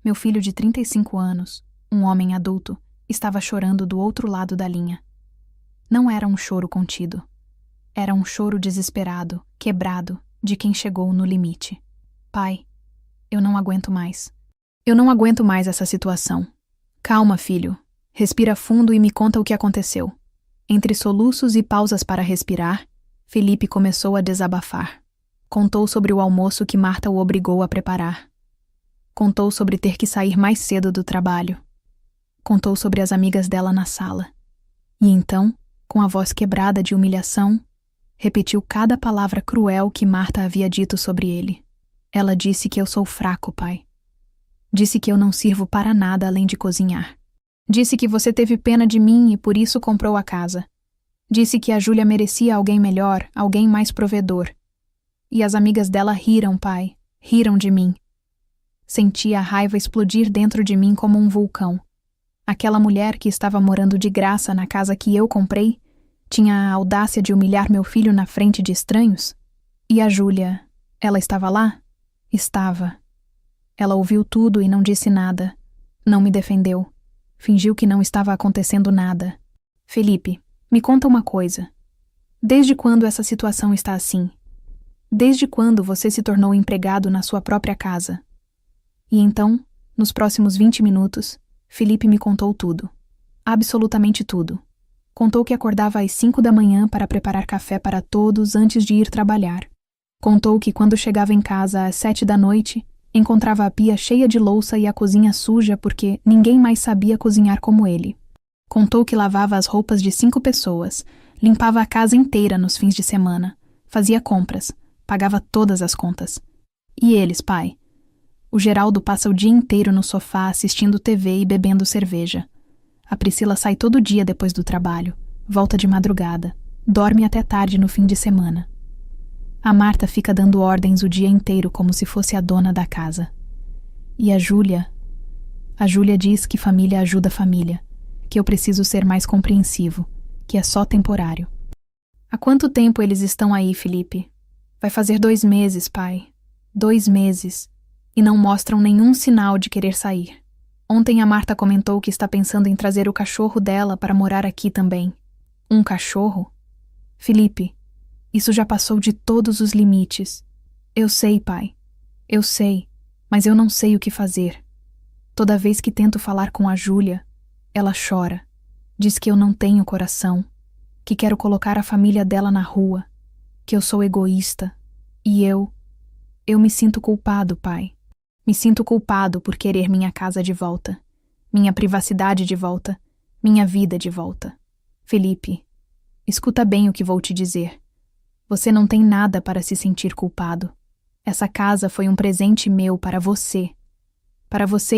Meu filho de 35 anos, um homem adulto, estava chorando do outro lado da linha. Não era um choro contido. Era um choro desesperado, quebrado, de quem chegou no limite. Pai, eu não aguento mais. Eu não aguento mais essa situação. Calma, filho. Respira fundo e me conta o que aconteceu. Entre soluços e pausas para respirar, Felipe começou a desabafar. Contou sobre o almoço que Marta o obrigou a preparar. Contou sobre ter que sair mais cedo do trabalho. Contou sobre as amigas dela na sala. E então, com a voz quebrada de humilhação, repetiu cada palavra cruel que Marta havia dito sobre ele. Ela disse que eu sou fraco, pai. Disse que eu não sirvo para nada além de cozinhar. Disse que você teve pena de mim e por isso comprou a casa. Disse que a Júlia merecia alguém melhor, alguém mais provedor. E as amigas dela riram, pai. Riram de mim. Senti a raiva explodir dentro de mim como um vulcão. Aquela mulher que estava morando de graça na casa que eu comprei tinha a audácia de humilhar meu filho na frente de estranhos? E a Júlia, ela estava lá? Estava. Ela ouviu tudo e não disse nada. Não me defendeu. Fingiu que não estava acontecendo nada. Felipe, me conta uma coisa. Desde quando essa situação está assim? Desde quando você se tornou empregado na sua própria casa? E então, nos próximos 20 minutos, Felipe me contou tudo. Absolutamente tudo. Contou que acordava às 5 da manhã para preparar café para todos antes de ir trabalhar. Contou que quando chegava em casa às 7 da noite, encontrava a pia cheia de louça e a cozinha suja porque ninguém mais sabia cozinhar como ele. Contou que lavava as roupas de 5 pessoas, limpava a casa inteira nos fins de semana, fazia compras, pagava todas as contas. E eles, pai? O Geraldo passa o dia inteiro no sofá assistindo TV e bebendo cerveja. A Priscila sai todo dia depois do trabalho, volta de madrugada, dorme até tarde no fim de semana. A Marta fica dando ordens o dia inteiro como se fosse a dona da casa. E a Júlia? A Júlia diz que família ajuda família, que eu preciso ser mais compreensivo, que é só temporário. Há quanto tempo eles estão aí, Felipe? Vai fazer 2 meses, pai. 2 meses. E não mostram nenhum sinal de querer sair. Ontem a Marta comentou que está pensando em trazer o cachorro dela para morar aqui também. Um cachorro? Felipe, isso já passou de todos os limites. Eu sei, pai. Eu sei, mas eu não sei o que fazer. Toda vez que tento falar com a Júlia, ela chora. Diz que eu não tenho coração, que quero colocar a família dela na rua, que eu sou egoísta. E eu me sinto culpado, pai. Me sinto culpado por querer minha casa de volta, minha privacidade de volta, minha vida de volta. Felipe, escuta bem o que vou te dizer. Você não tem nada para se sentir culpado. Essa casa foi um presente meu para você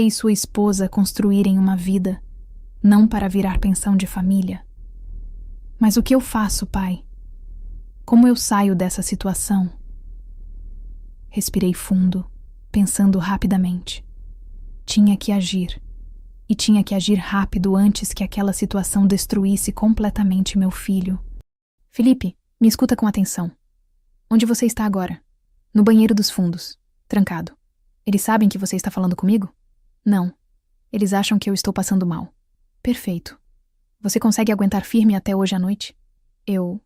e sua esposa construírem uma vida, não para virar pensão de família. Mas o que eu faço, pai? Como eu saio dessa situação? Respirei fundo, pensando rapidamente. Tinha que agir. E tinha que agir rápido antes que aquela situação destruísse completamente meu filho. Felipe, me escuta com atenção. Onde você está agora? No banheiro dos fundos, trancado. Eles sabem que você está falando comigo? Não. Eles acham que eu estou passando mal. Perfeito. Você consegue aguentar firme até hoje à noite? Eu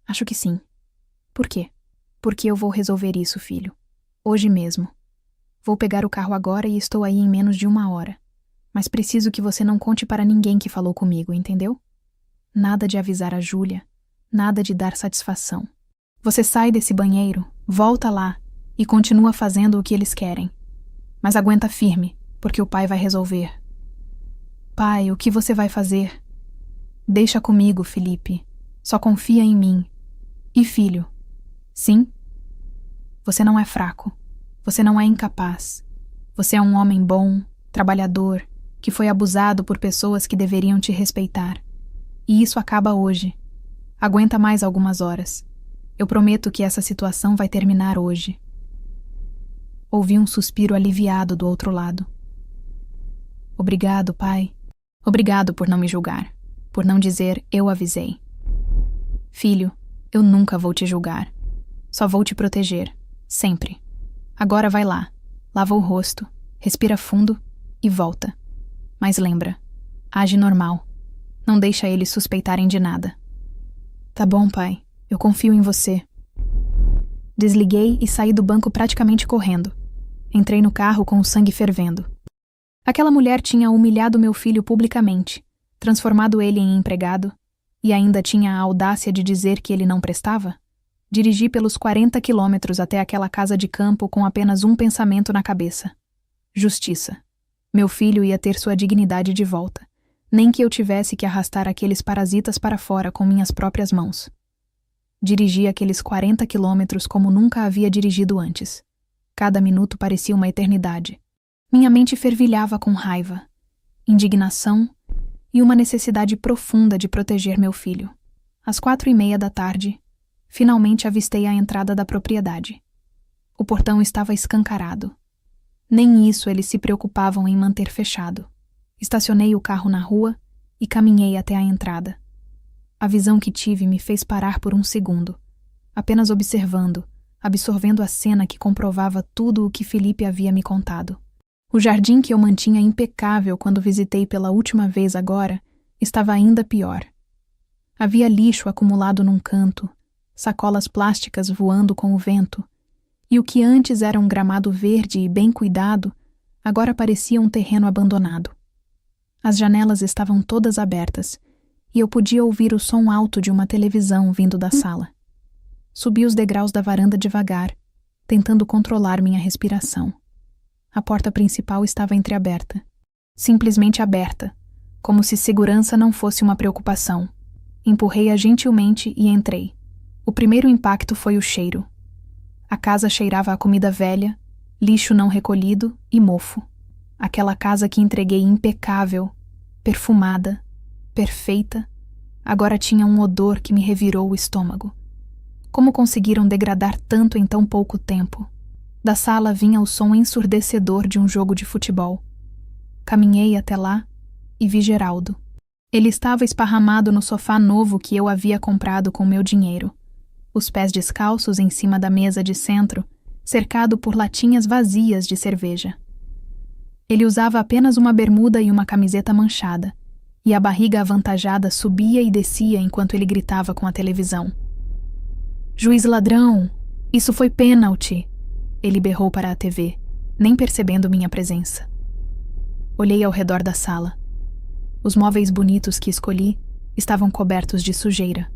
acho que sim. Por quê? Porque eu vou resolver isso, filho. Hoje mesmo. Vou pegar o carro agora e estou aí em menos de 1 hora. Mas preciso que você não conte para ninguém que falou comigo, entendeu? Nada de avisar a Júlia, nada de dar satisfação. Você sai desse banheiro, volta lá e continua fazendo o que eles querem. Mas aguenta firme, porque o pai vai resolver. Pai, o que você vai fazer? Deixa comigo, Felipe. Só confia em mim. E filho? Sim? Você não é fraco. Você não é incapaz. Você é um homem bom, trabalhador, que foi abusado por pessoas que deveriam te respeitar. E isso acaba hoje. Aguenta mais algumas horas. Eu prometo que essa situação vai terminar hoje. Ouvi um suspiro aliviado do outro lado. Obrigado, pai. Obrigado por não me julgar, por não dizer eu avisei. Filho, eu nunca vou te julgar. Só vou te proteger, sempre. Agora vai lá, lava o rosto, respira fundo e volta. Mas lembra, age normal. Não deixa eles suspeitarem de nada. Tá bom, pai. Eu confio em você. Desliguei e saí do banco praticamente correndo. Entrei no carro com o sangue fervendo. Aquela mulher tinha humilhado meu filho publicamente, transformado ele em empregado, e ainda tinha a audácia de dizer que ele não prestava? Dirigi pelos 40 quilômetros até aquela casa de campo com apenas um pensamento na cabeça. Justiça. Meu filho ia ter sua dignidade de volta, nem que eu tivesse que arrastar aqueles parasitas para fora com minhas próprias mãos. Dirigi aqueles 40 quilômetros como nunca havia dirigido antes. Cada minuto parecia uma eternidade. Minha mente fervilhava com raiva, indignação e uma necessidade profunda de proteger meu filho. Às 4:30 da tarde, finalmente avistei a entrada da propriedade. O portão estava escancarado. Nem isso eles se preocupavam em manter fechado. Estacionei o carro na rua e caminhei até a entrada. A visão que tive me fez parar por um segundo, apenas observando, absorvendo a cena que comprovava tudo o que Felipe havia me contado. O jardim que eu mantinha impecável quando visitei pela última vez agora estava ainda pior. Havia lixo acumulado num canto, sacolas plásticas voando com o vento, e o que antes era um gramado verde e bem cuidado, agora parecia um terreno abandonado. As janelas estavam todas abertas, e eu podia ouvir o som alto de uma televisão vindo da sala. Subi os degraus da varanda devagar, tentando controlar minha respiração. A porta principal estava entreaberta. Simplesmente aberta, como se segurança não fosse uma preocupação. Empurrei-a gentilmente e entrei. O primeiro impacto foi o cheiro. A casa cheirava a comida velha, lixo não recolhido e mofo. Aquela casa que entreguei impecável, perfumada, perfeita, agora tinha um odor que me revirou o estômago. Como conseguiram degradar tanto em tão pouco tempo? Da sala vinha o som ensurdecedor de um jogo de futebol. Caminhei até lá e vi Geraldo. Ele estava esparramado no sofá novo que eu havia comprado com meu dinheiro. Os pés descalços em cima da mesa de centro, cercado por latinhas vazias de cerveja. Ele usava apenas uma bermuda e uma camiseta manchada, e a barriga avantajada subia e descia enquanto ele gritava com a televisão. "Juiz ladrão! Isso foi pênalti!" Ele berrou para a TV, nem percebendo minha presença. Olhei ao redor da sala. Os móveis bonitos que escolhi estavam cobertos de sujeira.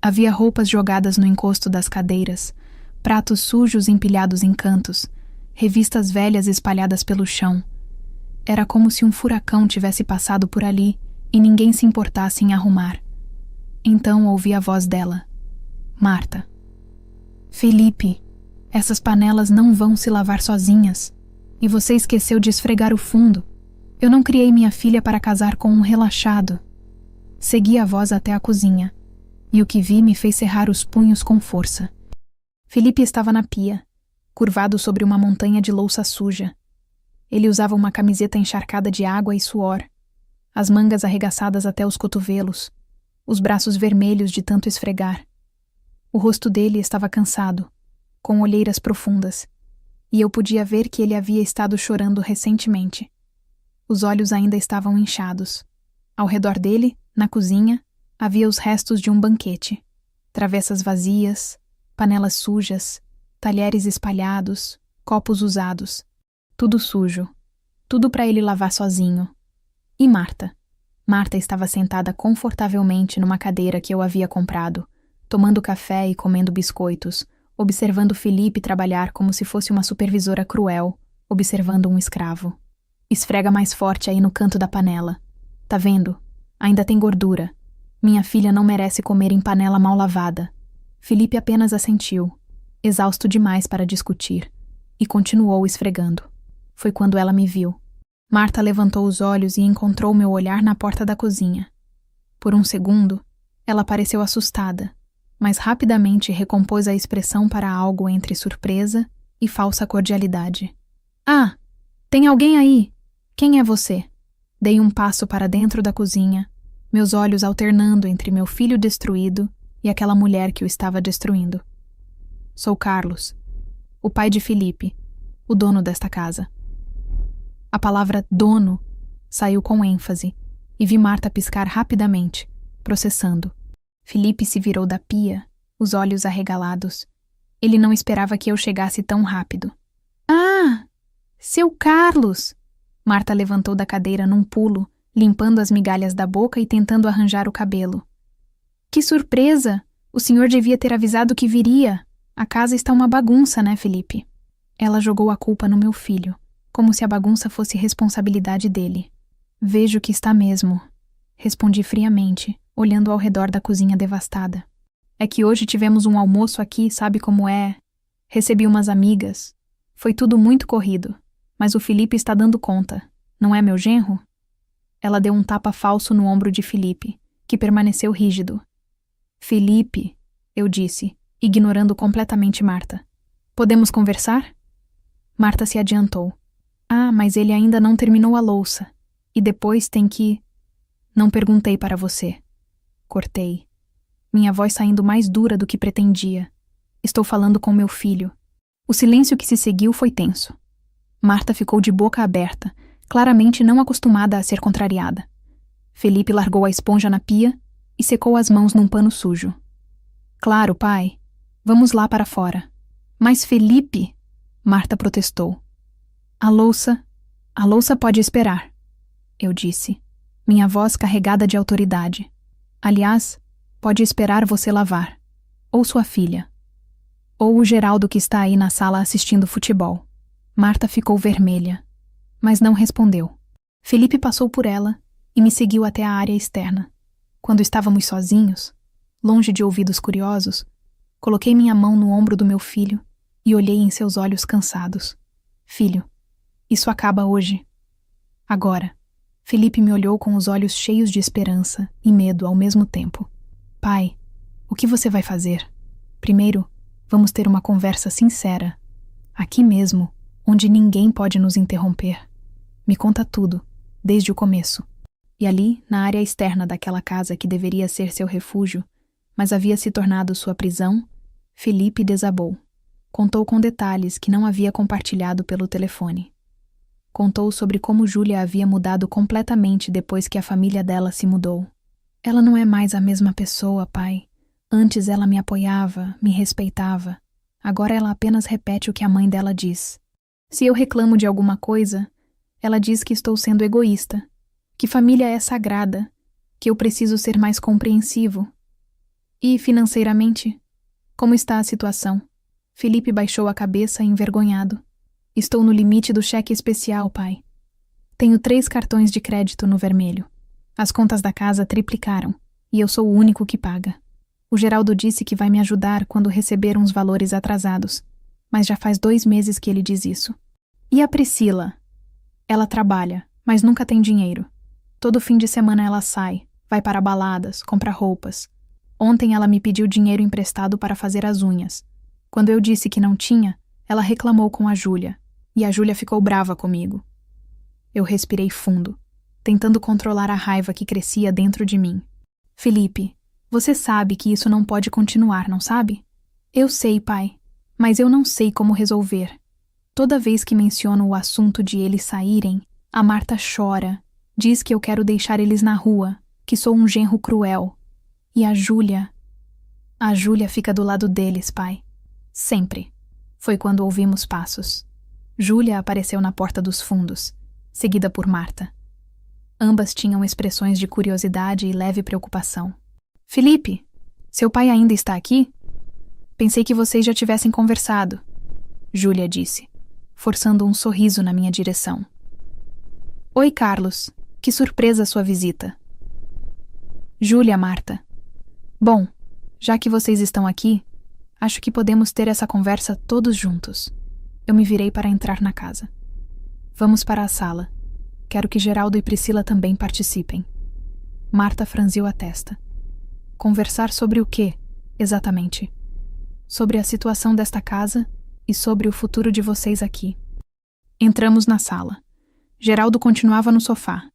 Havia roupas jogadas no encosto das cadeiras, pratos sujos empilhados em cantos, revistas velhas espalhadas pelo chão. Era como se um furacão tivesse passado por ali e ninguém se importasse em arrumar. Então ouvi a voz dela. Marta. "Felipe, essas panelas não vão se lavar sozinhas. E você esqueceu de esfregar o fundo. Eu não criei minha filha para casar com um relaxado." Segui a voz até a cozinha, e o que vi me fez cerrar os punhos com força. Felipe estava na pia, curvado sobre uma montanha de louça suja. Ele usava uma camiseta encharcada de água e suor, as mangas arregaçadas até os cotovelos, os braços vermelhos de tanto esfregar. O rosto dele estava cansado, com olheiras profundas, e eu podia ver que ele havia estado chorando recentemente. Os olhos ainda estavam inchados. Ao redor dele, na cozinha, havia os restos de um banquete. Travessas vazias, panelas sujas, talheres espalhados, copos usados. Tudo sujo. Tudo para ele lavar sozinho. E Marta? Marta estava sentada confortavelmente numa cadeira que eu havia comprado, tomando café e comendo biscoitos, observando Felipe trabalhar como se fosse uma supervisora cruel, observando um escravo. "Esfrega mais forte aí no canto da panela. Tá vendo? Ainda tem gordura. Minha filha não merece comer em panela mal lavada." Felipe apenas assentiu, exausto demais para discutir, e continuou esfregando. Foi quando ela me viu. Marta levantou os olhos e encontrou meu olhar na porta da cozinha. Por um segundo, ela pareceu assustada, mas rapidamente recompôs a expressão para algo entre surpresa e falsa cordialidade. "Ah, tem alguém aí? Quem é você?" Dei um passo para dentro da cozinha, meus olhos alternando entre meu filho destruído e aquela mulher que o estava destruindo. "Sou Carlos, o pai de Felipe, o dono desta casa." A palavra dono saiu com ênfase e vi Marta piscar rapidamente, processando. Felipe se virou da pia, os olhos arregalados. Ele não esperava que eu chegasse tão rápido. "Ah, seu Carlos!" Marta levantou da cadeira num pulo, limpando as migalhas da boca e tentando arranjar o cabelo. "Que surpresa! O senhor devia ter avisado que viria. A casa está uma bagunça, né, Felipe?" Ela jogou a culpa no meu filho, como se a bagunça fosse responsabilidade dele. "Vejo que está mesmo", respondi friamente, olhando ao redor da cozinha devastada. "É que hoje tivemos um almoço aqui, sabe como é? Recebi umas amigas. Foi tudo muito corrido, mas o Felipe está dando conta. Não é meu genro?" Ela deu um tapa falso no ombro de Felipe, que permaneceu rígido. "Felipe", eu disse, ignorando completamente Marta. "Podemos conversar?" Marta se adiantou. "Ah, mas ele ainda não terminou a louça. E depois tem que..." "Não perguntei para você." Cortei. Minha voz saindo mais dura do que pretendia. "Estou falando com meu filho." O silêncio que se seguiu foi tenso. Marta ficou de boca aberta, claramente não acostumada a ser contrariada. Felipe largou a esponja na pia e secou as mãos num pano sujo. Claro, pai. Vamos lá para fora. Mas Felipe, Marta protestou. A louça pode esperar, eu disse, minha voz carregada de autoridade. Aliás, pode esperar você lavar. Ou sua filha. Ou o Geraldo que está aí na sala assistindo futebol. Marta ficou vermelha, mas não respondeu. Felipe passou por ela e me seguiu até a área externa. Quando estávamos sozinhos, longe de ouvidos curiosos, coloquei minha mão no ombro do meu filho e olhei em seus olhos cansados. Filho, isso acaba hoje. Agora. Felipe me olhou com os olhos cheios de esperança e medo ao mesmo tempo. Pai, o que você vai fazer? Primeiro, vamos ter uma conversa sincera. Aqui mesmo, onde ninguém pode nos interromper. Me conta tudo, desde o começo. E ali, na área externa daquela casa que deveria ser seu refúgio, mas havia se tornado sua prisão, Felipe desabou. Contou com detalhes que não havia compartilhado pelo telefone. Contou sobre como Júlia havia mudado completamente depois que a família dela se mudou. Ela não é mais a mesma pessoa, pai. Antes ela me apoiava, me respeitava. Agora ela apenas repete o que a mãe dela diz. Se eu reclamo de alguma coisa, ela diz que estou sendo egoísta, que família é sagrada, que eu preciso ser mais compreensivo. E, financeiramente, como está a situação? Felipe baixou a cabeça envergonhado. Estou no limite do cheque especial, pai. Tenho 3 cartões de crédito no vermelho. As contas da casa triplicaram, e eu sou o único que paga. O Geraldo disse que vai me ajudar quando receber uns valores atrasados, mas já faz 2 meses que ele diz isso. E a Priscila? Ela trabalha, mas nunca tem dinheiro. Todo fim de semana ela sai, vai para baladas, compra roupas. Ontem ela me pediu dinheiro emprestado para fazer as unhas. Quando eu disse que não tinha, ela reclamou com a Júlia, e a Júlia ficou brava comigo. Eu respirei fundo, tentando controlar a raiva que crescia dentro de mim. Felipe, você sabe que isso não pode continuar, não sabe? Eu sei, pai, mas eu não sei como resolver. Toda vez que menciono o assunto de eles saírem, a Marta chora, diz que eu quero deixar eles na rua, que sou um genro cruel. E a Júlia fica do lado deles, pai. Sempre. Foi quando ouvimos passos. Júlia apareceu na porta dos fundos, seguida por Marta. Ambas tinham expressões de curiosidade e leve preocupação. Felipe, seu pai ainda está aqui? Pensei que vocês já tivessem conversado, Júlia disse, forçando um sorriso na minha direção. Oi, Carlos. Que surpresa sua visita. Júlia, Marta. Bom, já que vocês estão aqui, acho que podemos ter essa conversa todos juntos. Eu me virei para entrar na casa. Vamos para a sala. Quero que Geraldo e Priscila também participem. Marta franziu a testa. Conversar sobre o quê, exatamente? Sobre a situação desta casa e sobre o futuro de vocês aqui. Entramos na sala. Geraldo continuava no sofá,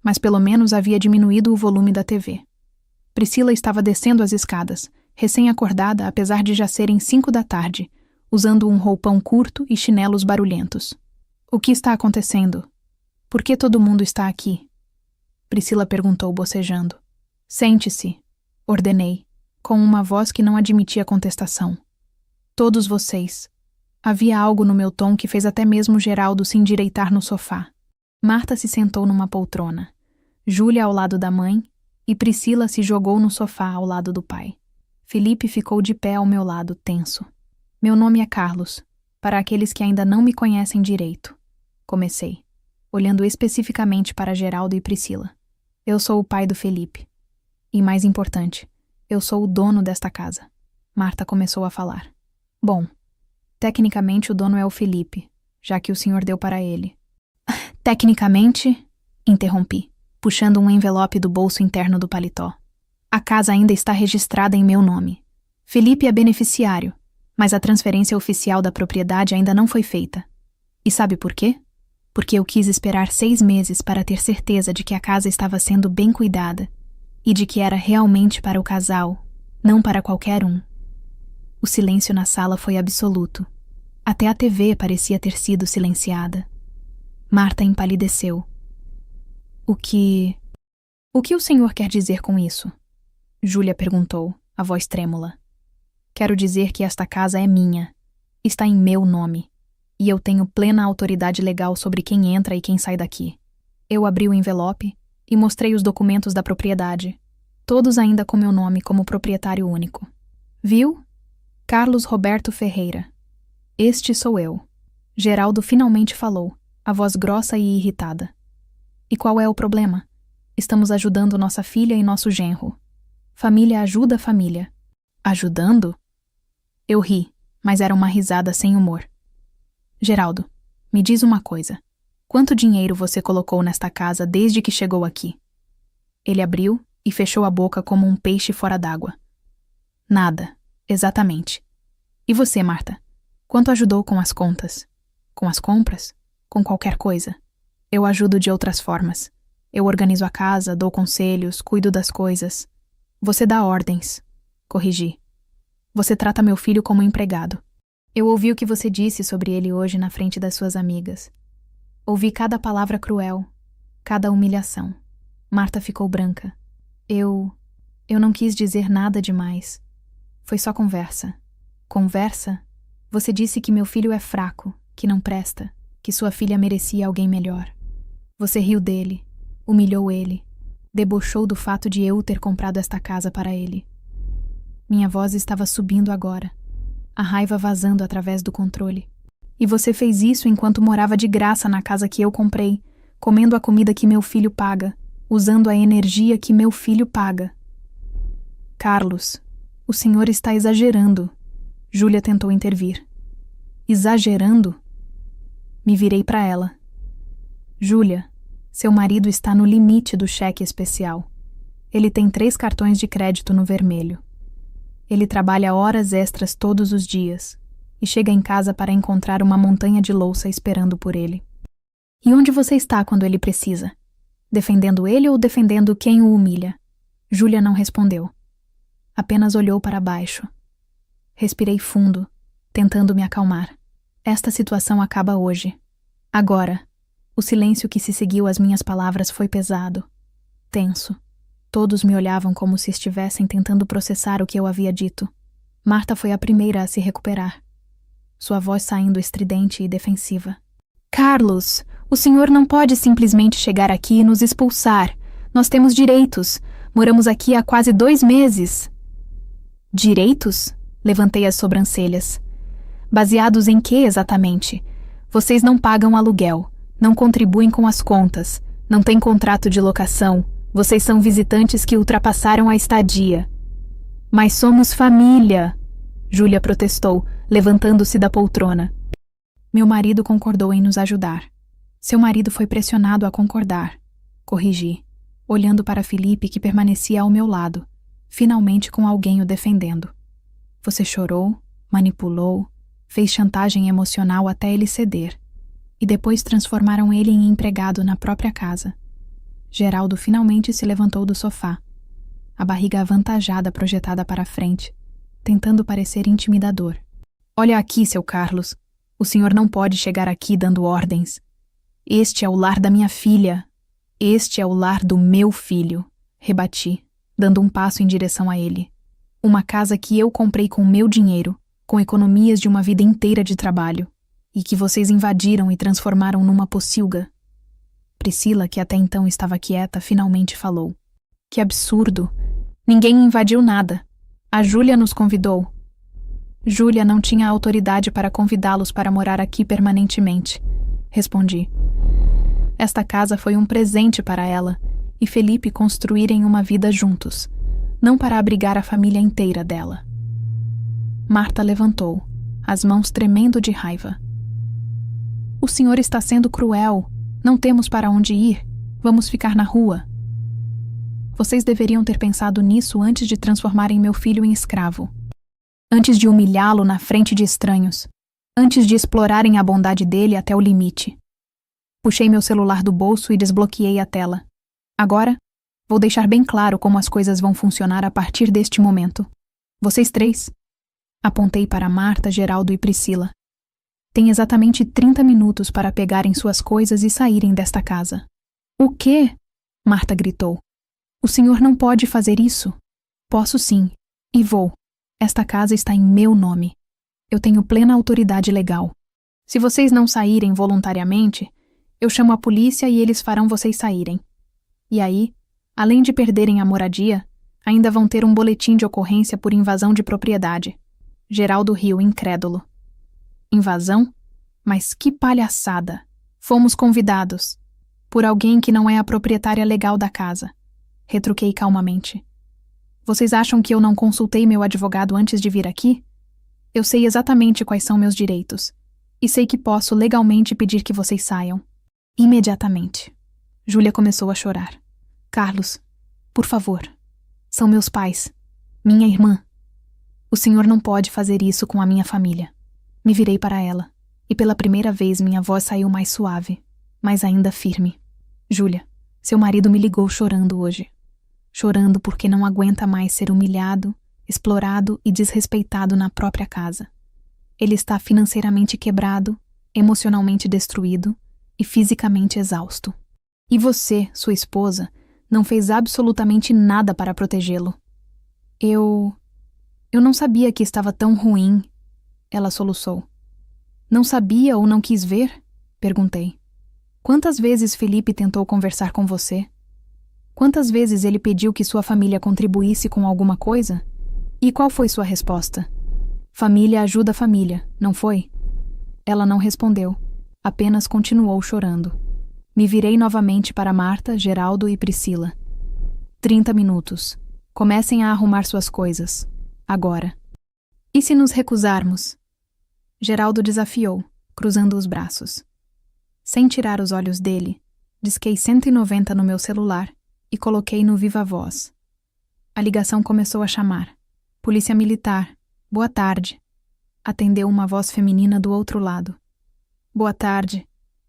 mas pelo menos havia diminuído o volume da TV. Priscila estava descendo as escadas, recém-acordada apesar de já serem 5 da tarde, usando um roupão curto e chinelos barulhentos. O que está acontecendo? Por que todo mundo está aqui? Priscila perguntou bocejando. Sente-se, ordenei, com uma voz que não admitia contestação. Todos vocês. Havia algo no meu tom que fez até mesmo Geraldo se endireitar no sofá. Marta se sentou numa poltrona, Júlia ao lado da mãe e Priscila se jogou no sofá ao lado do pai. Felipe ficou de pé ao meu lado, tenso. Meu nome é Carlos, para aqueles que ainda não me conhecem direito. Comecei, olhando especificamente para Geraldo e Priscila. Eu sou o pai do Felipe. E mais importante, eu sou o dono desta casa. Marta começou a falar. Bom, tecnicamente o dono é o Felipe, já que o senhor deu para ele. Tecnicamente, interrompi, puxando um envelope do bolso interno do paletó. A casa ainda está registrada em meu nome. Felipe é beneficiário, mas a transferência oficial da propriedade ainda não foi feita. E sabe por quê? Porque eu quis esperar 6 meses para ter certeza de que a casa estava sendo bem cuidada e de que era realmente para o casal, não para qualquer um. O silêncio na sala foi absoluto. Até a TV parecia ter sido silenciada. Marta empalideceu. O que o senhor quer dizer com isso? Júlia perguntou, a voz trêmula. Quero dizer que esta casa é minha. Está em meu nome. E eu tenho plena autoridade legal sobre quem entra e quem sai daqui. Eu abri o envelope e mostrei os documentos da propriedade, todos ainda com meu nome como proprietário único. Viu? Carlos Roberto Ferreira. Este sou eu. Geraldo finalmente falou, a voz grossa e irritada. E qual é o problema? Estamos ajudando nossa filha e nosso genro. Família ajuda a família. Ajudando? Eu ri, mas era uma risada sem humor. Geraldo, me diz uma coisa. Quanto dinheiro você colocou nesta casa desde que chegou aqui? Ele abriu e fechou a boca como um peixe fora d'água. Nada, exatamente. E você, Marta? Quanto ajudou com as contas? Com as compras? Com qualquer coisa? Eu ajudo de outras formas. Eu organizo a casa, dou conselhos, cuido das coisas. Você dá ordens. Corrigi. Você trata meu filho como empregado. Eu ouvi o que você disse sobre ele hoje na frente das suas amigas. Ouvi cada palavra cruel, cada humilhação. Marta ficou branca. Eu não quis dizer nada demais. Foi só conversa. Conversa? Você disse que meu filho é fraco, que não presta, que sua filha merecia alguém melhor. Você riu dele, humilhou ele, debochou do fato de eu ter comprado esta casa para ele. Minha voz estava subindo agora, a raiva vazando através do controle. E você fez isso enquanto morava de graça na casa que eu comprei, comendo a comida que meu filho paga, usando a energia que meu filho paga. Carlos, o senhor está exagerando. Júlia tentou intervir. Exagerando? Me virei para ela. Júlia, seu marido está no limite do cheque especial. Ele tem 3 cartões de crédito no vermelho. Ele trabalha horas extras todos os dias e chega em casa para encontrar uma montanha de louça esperando por ele. E onde você está quando ele precisa? Defendendo ele ou defendendo quem o humilha? Júlia não respondeu. Apenas olhou para baixo. Respirei fundo, tentando me acalmar. Esta situação acaba hoje. Agora. O silêncio que se seguiu às minhas palavras foi pesado, tenso. Todos me olhavam como se estivessem tentando processar o que eu havia dito. Marta foi a primeira a se recuperar, sua voz saindo estridente e defensiva. Carlos, o senhor não pode simplesmente chegar aqui e nos expulsar. Nós temos direitos. Moramos aqui há quase 2 meses. Direitos? Levantei as sobrancelhas. Baseados em quê exatamente? Vocês não pagam aluguel, não contribuem com as contas, não têm contrato de locação. Vocês são visitantes que ultrapassaram a estadia. Mas somos família, Júlia protestou, levantando-se da poltrona. Meu marido concordou em nos ajudar. Seu marido foi pressionado a concordar. Corrigi, olhando para Felipe que permanecia ao meu lado, finalmente com alguém o defendendo. Você chorou, manipulou, fez chantagem emocional até ele ceder. E depois transformaram ele em empregado na própria casa. Geraldo finalmente se levantou do sofá, a barriga avantajada projetada para a frente, tentando parecer intimidador. Olha aqui, seu Carlos. O senhor não pode chegar aqui dando ordens. Este é o lar da minha filha. Este é o lar do meu filho, rebati, dando um passo em direção a ele. Uma casa que eu comprei com meu dinheiro, com economias de uma vida inteira de trabalho. E que vocês invadiram e transformaram numa pocilga. Priscila, que até então estava quieta, finalmente falou. Que absurdo! Ninguém invadiu nada. A Júlia nos convidou. Júlia não tinha autoridade para convidá-los para morar aqui permanentemente, respondi. Esta casa foi um presente para ela e Felipe construírem uma vida juntos, não para abrigar a família inteira dela. Marta levantou, as mãos tremendo de raiva. O senhor está sendo cruel. Não temos para onde ir. Vamos ficar na rua. Vocês deveriam ter pensado nisso antes de transformarem meu filho em escravo. Antes de humilhá-lo na frente de estranhos. Antes de explorarem a bondade dele até o limite. Puxei meu celular do bolso e desbloqueei a tela. Agora, vou deixar bem claro como as coisas vão funcionar a partir deste momento. Vocês 3. Apontei para Marta, Geraldo e Priscila. Tem exatamente 30 minutos para pegarem suas coisas e saírem desta casa. O quê? Marta gritou. O senhor não pode fazer isso. Posso sim, e vou. Esta casa está em meu nome. Eu tenho plena autoridade legal. Se vocês não saírem voluntariamente, eu chamo a polícia e eles farão vocês saírem. E aí, além de perderem a moradia, ainda vão ter um boletim de ocorrência por invasão de propriedade. Geraldo riu, incrédulo. Invasão? Mas que palhaçada! Fomos convidados. Por alguém que não é a proprietária legal da casa. Retruquei calmamente. Vocês acham que eu não consultei meu advogado antes de vir aqui? Eu sei exatamente quais são meus direitos. E sei que posso legalmente pedir que vocês saiam. Imediatamente. Júlia começou a chorar. Carlos, por favor. São meus pais. Minha irmã. O senhor não pode fazer isso com a minha família. Me virei para ela. E pela primeira vez minha voz saiu mais suave, mas ainda firme. Júlia, seu marido me ligou chorando hoje. Chorando porque não aguenta mais ser humilhado, explorado e desrespeitado na própria casa. Ele está financeiramente quebrado, emocionalmente destruído e fisicamente exausto. E você, sua esposa, não fez absolutamente nada para protegê-lo. Eu não sabia que estava tão ruim, ela soluçou. Não sabia ou não quis ver? Perguntei. Quantas vezes Felipe tentou conversar com você? Quantas vezes ele pediu que sua família contribuísse com alguma coisa? E qual foi sua resposta? Família ajuda a família, não foi? Ela não respondeu, apenas continuou chorando. Me virei novamente para Marta, Geraldo e Priscila. 30 minutos. Comecem a arrumar suas coisas. Agora. E se nos recusarmos? Geraldo desafiou, cruzando os braços. Sem tirar os olhos dele, disquei 190 no meu celular e coloquei no viva voz. A ligação começou a chamar. Polícia Militar. Boa tarde. Atendeu uma voz feminina do outro lado. Boa tarde.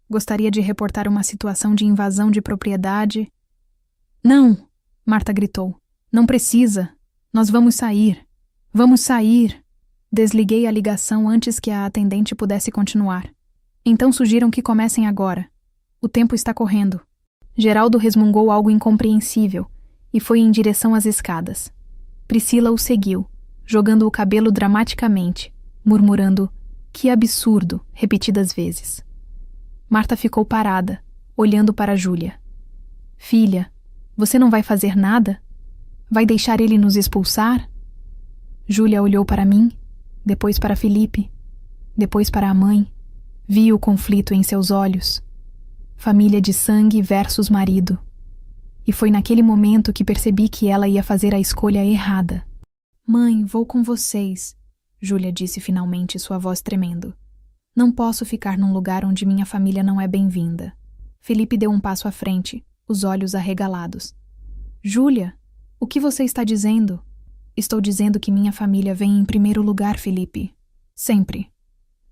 Gostaria de reportar uma situação de invasão de propriedade. Não! Marta gritou. Não precisa. Nós vamos sair. Vamos sair. Desliguei a ligação antes que a atendente pudesse continuar. Então sugiram que comecem agora. O tempo está correndo. Geraldo resmungou algo incompreensível e foi em direção às escadas. Priscila o seguiu, jogando o cabelo dramaticamente, murmurando "que absurdo" repetidas vezes. Marta ficou parada, olhando para Júlia. Filha, você não vai fazer nada? Vai deixar ele nos expulsar? Júlia olhou para mim, depois para Felipe, depois para a mãe. Vi o conflito em seus olhos. Família de sangue versus marido. E foi naquele momento que percebi que ela ia fazer a escolha errada. Mãe, vou com vocês, Júlia disse finalmente, sua voz tremendo. Não posso ficar num lugar onde minha família não é bem-vinda. Felipe deu um passo à frente, os olhos arregalados. Júlia, o que você está dizendo? Estou dizendo que minha família vem em primeiro lugar, Felipe. Sempre.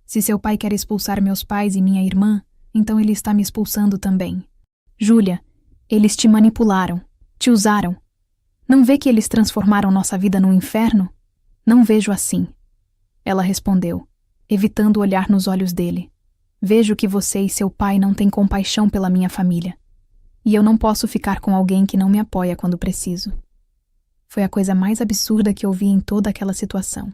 Se seu pai quer expulsar meus pais e minha irmã, então ele está me expulsando também. Júlia, eles te manipularam, te usaram. Não vê que eles transformaram nossa vida num inferno? Não vejo assim. Ela respondeu, evitando olhar nos olhos dele. Vejo que você e seu pai não têm compaixão pela minha família. E eu não posso ficar com alguém que não me apoia quando preciso. Foi a coisa mais absurda que ouvi em toda aquela situação.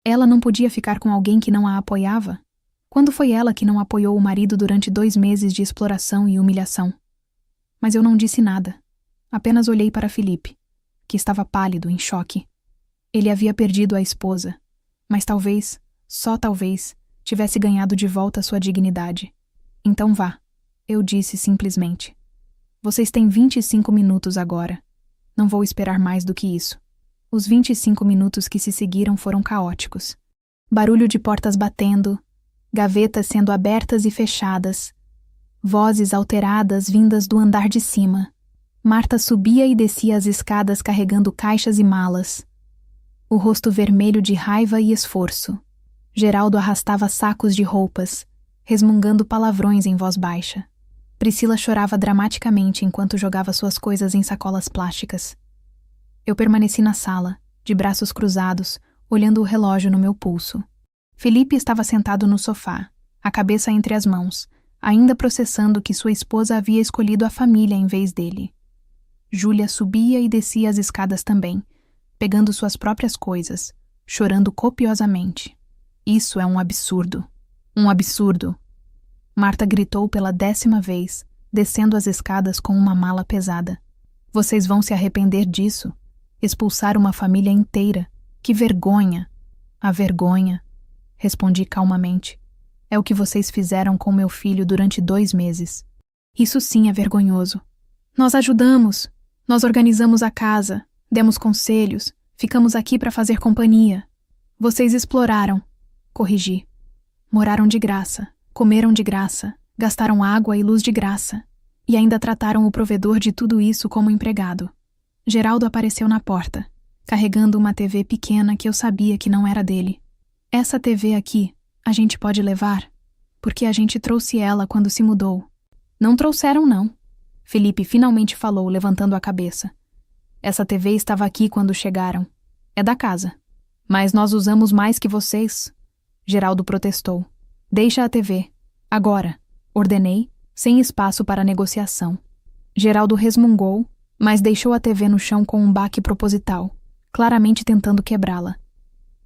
Ela não podia ficar com alguém que não a apoiava? Quando foi ela que não apoiou o marido durante 2 meses de exploração e humilhação? Mas eu não disse nada. Apenas olhei para Felipe, que estava pálido, em choque. Ele havia perdido a esposa, mas talvez, só talvez, tivesse ganhado de volta sua dignidade. Então vá, eu disse simplesmente. Vocês têm 25 minutos agora. Não vou esperar mais do que isso. Os 25 minutos que se seguiram foram caóticos. Barulho de portas batendo, gavetas sendo abertas e fechadas, vozes alteradas vindas do andar de cima. Marta subia e descia as escadas carregando caixas e malas. O rosto vermelho de raiva e esforço. Geraldo arrastava sacos de roupas, resmungando palavrões em voz baixa. Priscila chorava dramaticamente enquanto jogava suas coisas em sacolas plásticas. Eu permaneci na sala, de braços cruzados, olhando o relógio no meu pulso. Felipe estava sentado no sofá, a cabeça entre as mãos, ainda processando que sua esposa havia escolhido a família em vez dele. Júlia subia e descia as escadas também, pegando suas próprias coisas, chorando copiosamente. Isso é um absurdo. Um absurdo. Marta gritou pela 10ª vez, descendo as escadas com uma mala pesada. Vocês vão se arrepender disso. Expulsar uma família inteira. Que vergonha! A vergonha, respondi calmamente, é o que vocês fizeram com meu filho durante 2 meses. Isso sim é vergonhoso. Nós ajudamos. Nós organizamos a casa, demos conselhos, ficamos aqui para fazer companhia. Vocês exploraram, corrigi. Moraram de graça, comeram de graça, gastaram água e luz de graça, e ainda trataram o provedor de tudo isso como empregado. Geraldo apareceu na porta, carregando uma TV pequena que eu sabia que não era dele. Essa TV aqui, a gente pode levar? Porque a gente trouxe ela quando se mudou. Não trouxeram, não. Felipe finalmente falou, levantando a cabeça. Essa TV estava aqui quando chegaram. É da casa. Mas nós usamos mais que vocês. Geraldo protestou. Deixa a TV. Agora. Ordenei, sem espaço para negociação. Geraldo resmungou, mas deixou a TV no chão com um baque proposital, claramente tentando quebrá-la.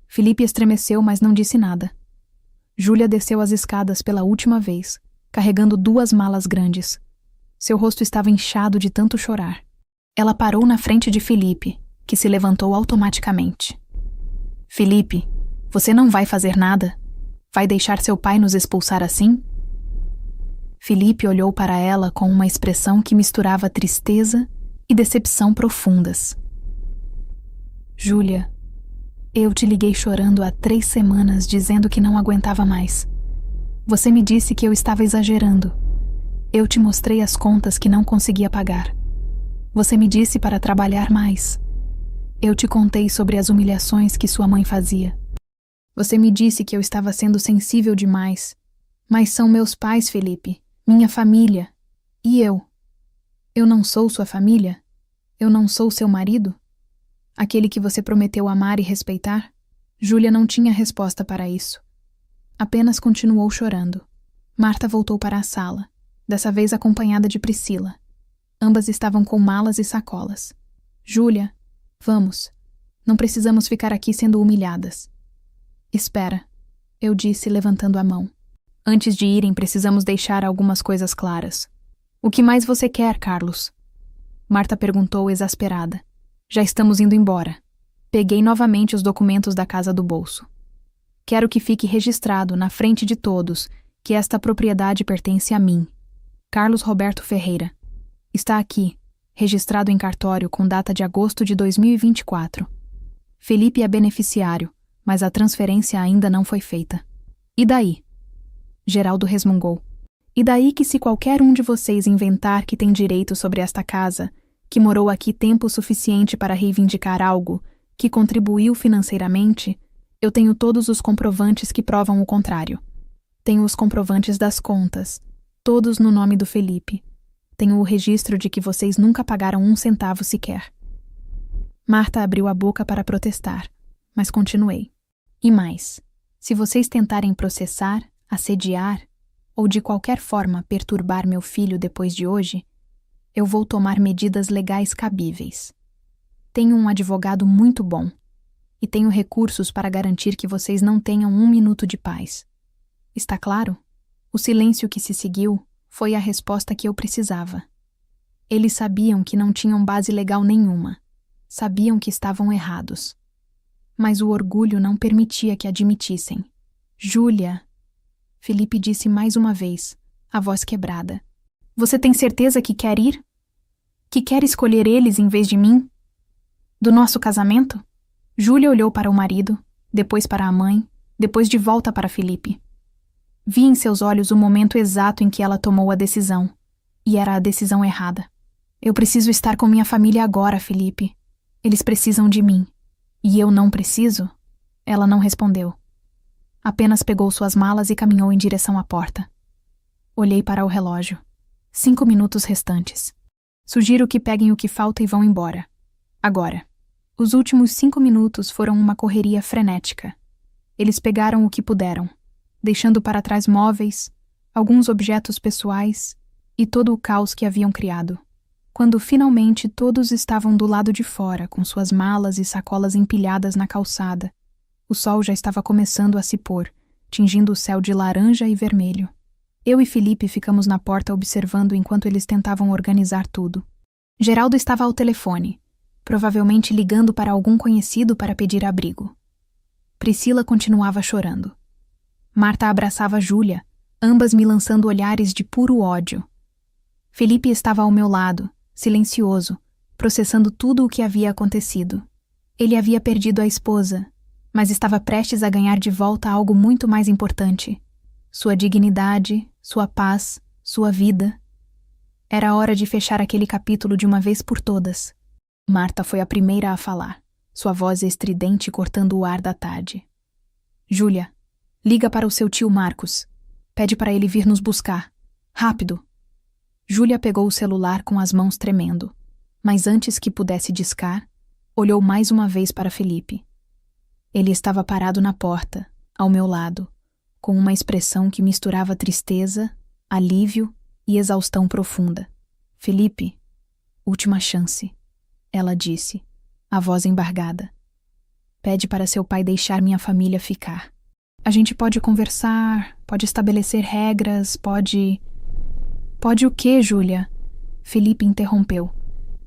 Felipe estremeceu, mas não disse nada. Júlia desceu as escadas pela última vez, carregando 2 malas grandes. Seu rosto estava inchado de tanto chorar. Ela parou na frente de Felipe, que se levantou automaticamente. Felipe, você não vai fazer nada? Vai deixar seu pai nos expulsar assim? Felipe olhou para ela com uma expressão que misturava tristeza e decepção profundas. Júlia, eu te liguei chorando há 3 semanas dizendo que não aguentava mais. Você me disse que eu estava exagerando. Eu te mostrei as contas que não conseguia pagar. Você me disse para trabalhar mais. Eu te contei sobre as humilhações que sua mãe fazia. Você me disse que eu estava sendo sensível demais. Mas são meus pais, Felipe, minha família. E eu? Eu não sou sua família? Eu não sou seu marido? Aquele que você prometeu amar e respeitar? Júlia não tinha resposta para isso. Apenas continuou chorando. Marta voltou para a sala, dessa vez acompanhada de Priscila. Ambas estavam com malas e sacolas. Júlia, vamos. Não precisamos ficar aqui sendo humilhadas. Espera, eu disse levantando a mão. Antes de irem, precisamos deixar algumas coisas claras. O que mais você quer, Carlos? Marta perguntou exasperada. Já estamos indo embora. Peguei novamente os documentos da casa do bolso. Quero que fique registrado na frente de todos que esta propriedade pertence a mim. Carlos Roberto Ferreira. Está aqui, registrado em cartório com data de agosto de 2024. Felipe é beneficiário, mas a transferência ainda não foi feita. E daí? Geraldo resmungou. E daí que se qualquer um de vocês inventar que tem direito sobre esta casa, que morou aqui tempo suficiente para reivindicar algo, que contribuiu financeiramente, eu tenho todos os comprovantes que provam o contrário. Tenho os comprovantes das contas, todos no nome do Felipe. Tenho o registro de que vocês nunca pagaram 1 centavo sequer. Marta abriu a boca para protestar, mas continuei. E mais, se vocês tentarem processar, assediar ou de qualquer forma perturbar meu filho depois de hoje, eu vou tomar medidas legais cabíveis. Tenho um advogado muito bom e tenho recursos para garantir que vocês não tenham 1 minuto de paz. Está claro? O silêncio que se seguiu foi a resposta que eu precisava. Eles sabiam que não tinham base legal nenhuma. Sabiam que estavam errados. Mas o orgulho não permitia que admitissem. Júlia, Felipe disse mais uma vez, a voz quebrada. Você tem certeza que quer ir? Que quer escolher eles em vez de mim? Do nosso casamento? Júlia olhou para o marido, depois para a mãe, depois de volta para Felipe. Vi em seus olhos o momento exato em que ela tomou a decisão. E era a decisão errada. Eu preciso estar com minha família agora, Felipe. Eles precisam de mim. E eu não preciso? Ela não respondeu. Apenas pegou suas malas e caminhou em direção à porta. Olhei para o relógio. 5 minutos restantes. Sugiro que peguem o que falta e vão embora. Agora. Os últimos 5 minutos foram uma correria frenética. Eles pegaram o que puderam. deixando para trás móveis, alguns objetos pessoais e todo o caos que haviam criado. Quando finalmente todos estavam do lado de fora, com suas malas e sacolas empilhadas na calçada, o sol já estava começando a se pôr, tingindo o céu de laranja e vermelho. Eu e Felipe ficamos na porta observando enquanto eles tentavam organizar tudo. Geraldo estava ao telefone, provavelmente ligando para algum conhecido para pedir abrigo. Priscila continuava chorando. Marta abraçava Júlia, ambas me lançando olhares de puro ódio. Felipe estava ao meu lado, silencioso, processando tudo o que havia acontecido. Ele havia perdido a esposa, mas estava prestes a ganhar de volta algo muito mais importante: sua dignidade, sua paz, sua vida. Era hora de fechar aquele capítulo de uma vez por todas. Marta foi a primeira a falar, sua voz estridente cortando o ar da tarde. Júlia, liga para o seu tio Marcos. Pede para ele vir nos buscar. Rápido! Júlia pegou o celular com as mãos tremendo, mas antes que pudesse discar, olhou mais uma vez para Felipe. Ele estava parado na porta, ao meu lado, com uma expressão que misturava tristeza, alívio e exaustão profunda. Felipe, última chance, ela disse, a voz embargada. Pede para seu pai deixar minha família ficar. A gente pode conversar, pode estabelecer regras, pode... Pode o quê, Júlia? Felipe interrompeu,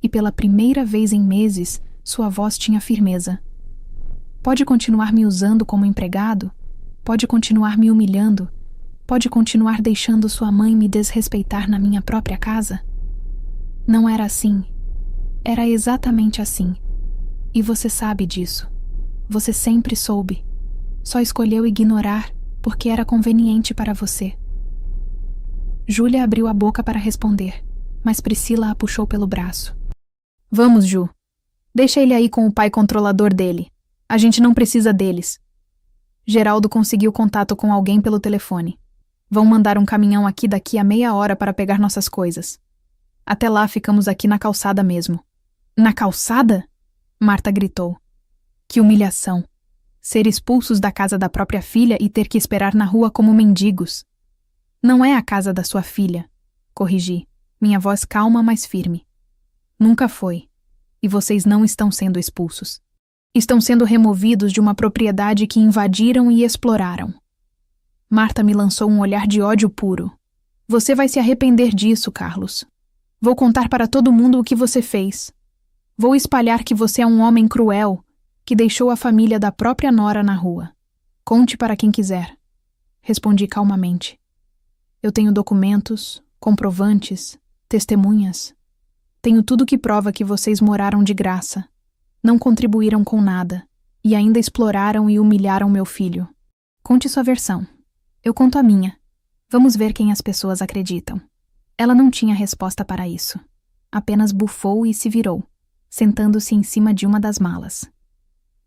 e pela primeira vez em meses, sua voz tinha firmeza. Pode continuar me usando como empregado? Pode continuar me humilhando? Pode continuar deixando sua mãe me desrespeitar na minha própria casa? Não era assim. Era exatamente assim. E você sabe disso. Você sempre soube. Só escolheu ignorar porque era conveniente para você. Júlia abriu a boca para responder, mas Priscila a puxou pelo braço. Vamos, Ju. Deixa ele aí com o pai controlador dele. A gente não precisa deles. Geraldo conseguiu contato com alguém pelo telefone. Vão mandar um caminhão aqui daqui a meia hora para pegar nossas coisas. Até lá ficamos aqui na calçada mesmo. Na calçada? Marta gritou. Que humilhação. Ser expulsos da casa da própria filha e ter que esperar na rua como mendigos. Não é a casa da sua filha, corrigi, minha voz calma, mas firme. Nunca foi. E vocês não estão sendo expulsos. Estão sendo removidos de uma propriedade que invadiram e exploraram. Marta me lançou um olhar de ódio puro. Você vai se arrepender disso, Carlos. Vou contar para todo mundo o que você fez. Vou espalhar que você é um homem cruel, que deixou a família da própria nora na rua. Conte para quem quiser. Respondi calmamente. Eu tenho documentos, comprovantes, testemunhas. Tenho tudo que prova que vocês moraram de graça. Não contribuíram com nada. E ainda exploraram e humilharam meu filho. Conte sua versão. Eu conto a minha. Vamos ver quem as pessoas acreditam. Ela não tinha resposta para isso. Apenas bufou e se virou, sentando-se em cima de uma das malas.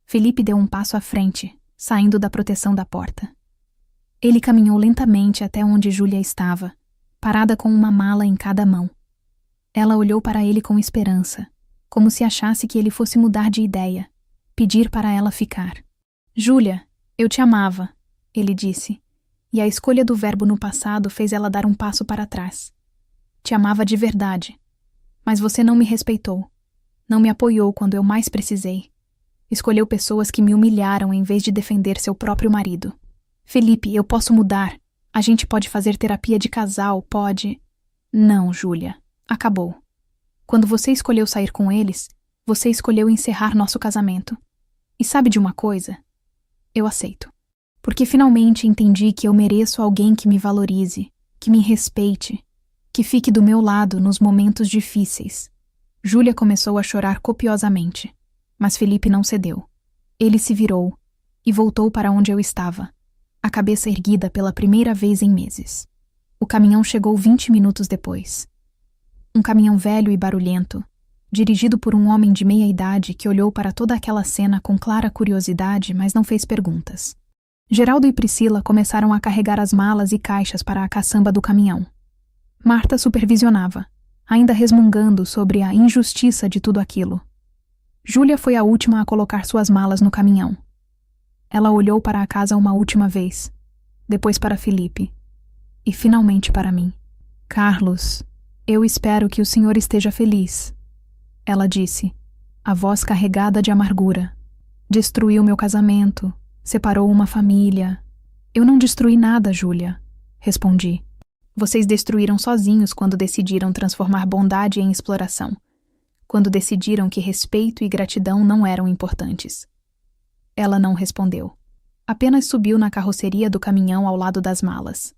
Felipe deu um passo à frente, saindo da proteção da porta. Ele caminhou lentamente até onde Júlia estava, parada com uma mala em cada mão. Ela olhou para ele com esperança, como se achasse que ele fosse mudar de ideia, pedir para ela ficar. Júlia, eu te amava, ele disse, e a escolha do verbo no passado fez ela dar um passo para trás. Te amava de verdade, mas você não me respeitou, não me apoiou quando eu mais precisei. Escolheu pessoas que me humilharam em vez de defender seu próprio marido. Felipe, eu posso mudar. A gente pode fazer terapia de casal, pode... Não, Júlia. Acabou. Quando você escolheu sair com eles, você escolheu encerrar nosso casamento. E sabe de uma coisa? Eu aceito. Porque finalmente entendi que eu mereço alguém que me valorize, que me respeite, que fique do meu lado nos momentos difíceis. Júlia começou a chorar copiosamente, mas Felipe não cedeu. Ele se virou e voltou para onde eu estava, a cabeça erguida pela primeira vez em meses. O caminhão chegou 20 minutos depois. Um caminhão velho e barulhento, dirigido por um homem de meia idade que olhou para toda aquela cena com clara curiosidade, mas não fez perguntas. Geraldo e Priscila começaram a carregar as malas e caixas para a caçamba do caminhão. Marta supervisionava, ainda resmungando sobre a injustiça de tudo aquilo. Júlia foi a última a colocar suas malas no caminhão. Ela olhou para a casa uma última vez. depois para Felipe e finalmente para mim. Carlos, eu espero que o senhor esteja feliz, ela disse, a voz carregada de amargura. Destruiu meu casamento, separou uma família. Eu não destruí nada, Júlia, respondi. Vocês destruíram sozinhos quando decidiram transformar bondade em exploração, quando decidiram que respeito e gratidão não eram importantes. Ela não respondeu. Apenas subiu na carroceria do caminhão ao lado das malas.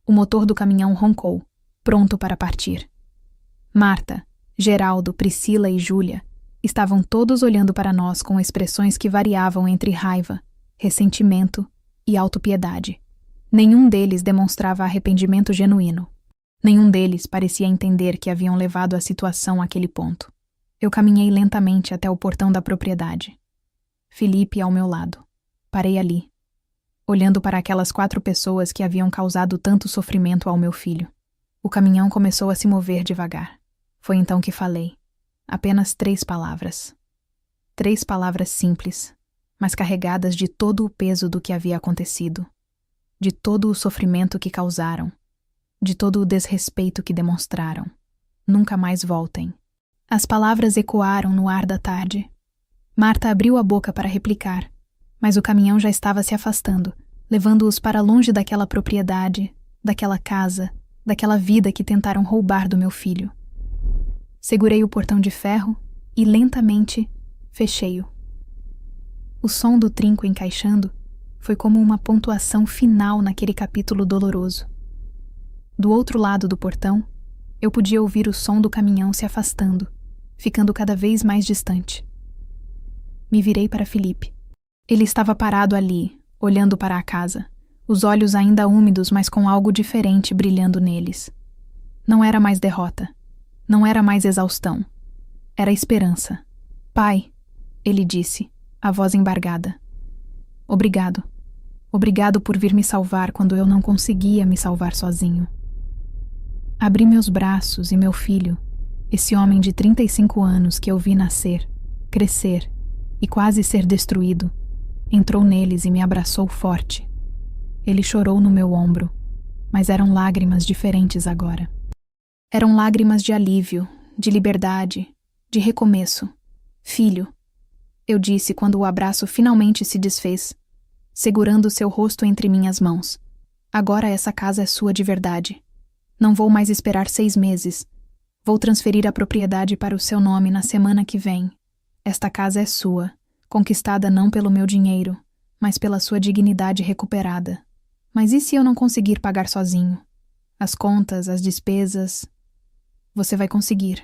O motor do caminhão roncou, pronto para partir. Marta, Geraldo, Priscila e Júlia estavam todos olhando para nós com expressões que variavam entre raiva, ressentimento e autopiedade. Nenhum deles demonstrava arrependimento genuíno. Nenhum deles parecia entender que haviam levado a situação àquele ponto. Eu caminhei lentamente até o portão da propriedade. Felipe ao meu lado. Parei ali, olhando para aquelas 4 pessoas que haviam causado tanto sofrimento ao meu filho. O caminhão começou a se mover devagar. Foi então que falei. Apenas 3 palavras. 3 palavras simples, mas carregadas de todo o peso do que havia acontecido, de todo o sofrimento que causaram, de todo o desrespeito que demonstraram. Nunca mais voltem. As palavras ecoaram no ar da tarde. Marta abriu a boca para replicar, mas o caminhão já estava se afastando, levando-os para longe daquela propriedade, daquela casa, daquela vida que tentaram roubar do meu filho. Segurei o portão de ferro e, lentamente, fechei-o. O som do trinco encaixando foi como uma pontuação final naquele capítulo doloroso. Do outro lado do portão, eu podia ouvir o som do caminhão se afastando, ficando cada vez mais distante. Me virei para Felipe. Ele estava parado ali, olhando para a casa, os olhos ainda úmidos, mas com algo diferente brilhando neles. Não era mais derrota. Não era mais exaustão. Era esperança. Pai, ele disse, a voz embargada. Obrigado. Obrigado por vir me salvar quando eu não conseguia me salvar sozinho. Abri meus braços e meu filho, esse homem de 35 anos que eu vi nascer, crescer e quase ser destruído, entrou neles e me abraçou forte. Ele chorou no meu ombro, mas eram lágrimas diferentes agora. Eram lágrimas de alívio, de liberdade, de recomeço. Filho, eu disse quando o abraço finalmente se desfez, segurando seu rosto entre minhas mãos. Agora essa casa é sua de verdade. Não vou mais esperar 6 meses. Vou transferir a propriedade para o seu nome na semana que vem. Esta casa é sua, conquistada não pelo meu dinheiro, mas pela sua dignidade recuperada. Mas e se eu não conseguir pagar sozinho? As contas, as despesas... Você vai conseguir.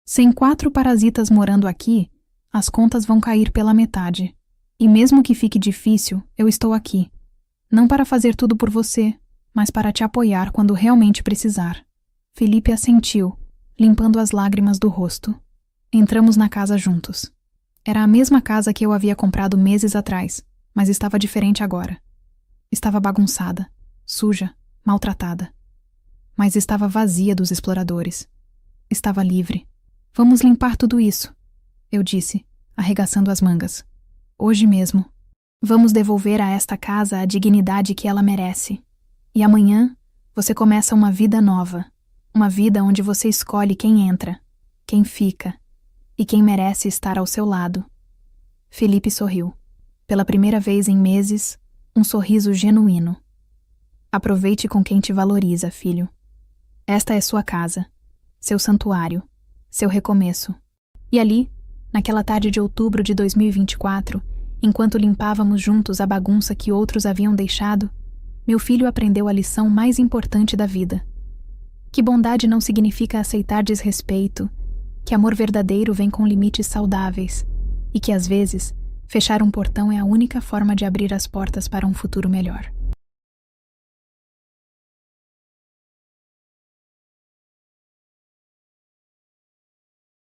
Sem 4 parasitas morando aqui, as contas vão cair pela metade. E mesmo que fique difícil, eu estou aqui. Não para fazer tudo por você, mas para te apoiar quando realmente precisar. Felipe assentiu, limpando as lágrimas do rosto. Entramos na casa juntos. Era a mesma casa que eu havia comprado meses atrás, mas estava diferente agora. Estava bagunçada, suja, maltratada. Mas estava vazia dos exploradores. Estava livre. Vamos limpar tudo isso, eu disse, arregaçando as mangas. Hoje mesmo. Vamos devolver a esta casa a dignidade que ela merece. E amanhã, você começa uma vida nova. Uma vida onde você escolhe quem entra, quem fica e quem merece estar ao seu lado. Felipe sorriu. Pela primeira vez em meses, um sorriso genuíno. Aproveite com quem te valoriza, filho. Esta é sua casa. Seu santuário, seu recomeço. E ali, naquela tarde de outubro de 2024, enquanto limpávamos juntos a bagunça que outros haviam deixado, meu filho aprendeu a lição mais importante da vida. Que bondade não significa aceitar desrespeito, que amor verdadeiro vem com limites saudáveis, e que às vezes, fechar um portão é a única forma de abrir as portas para um futuro melhor.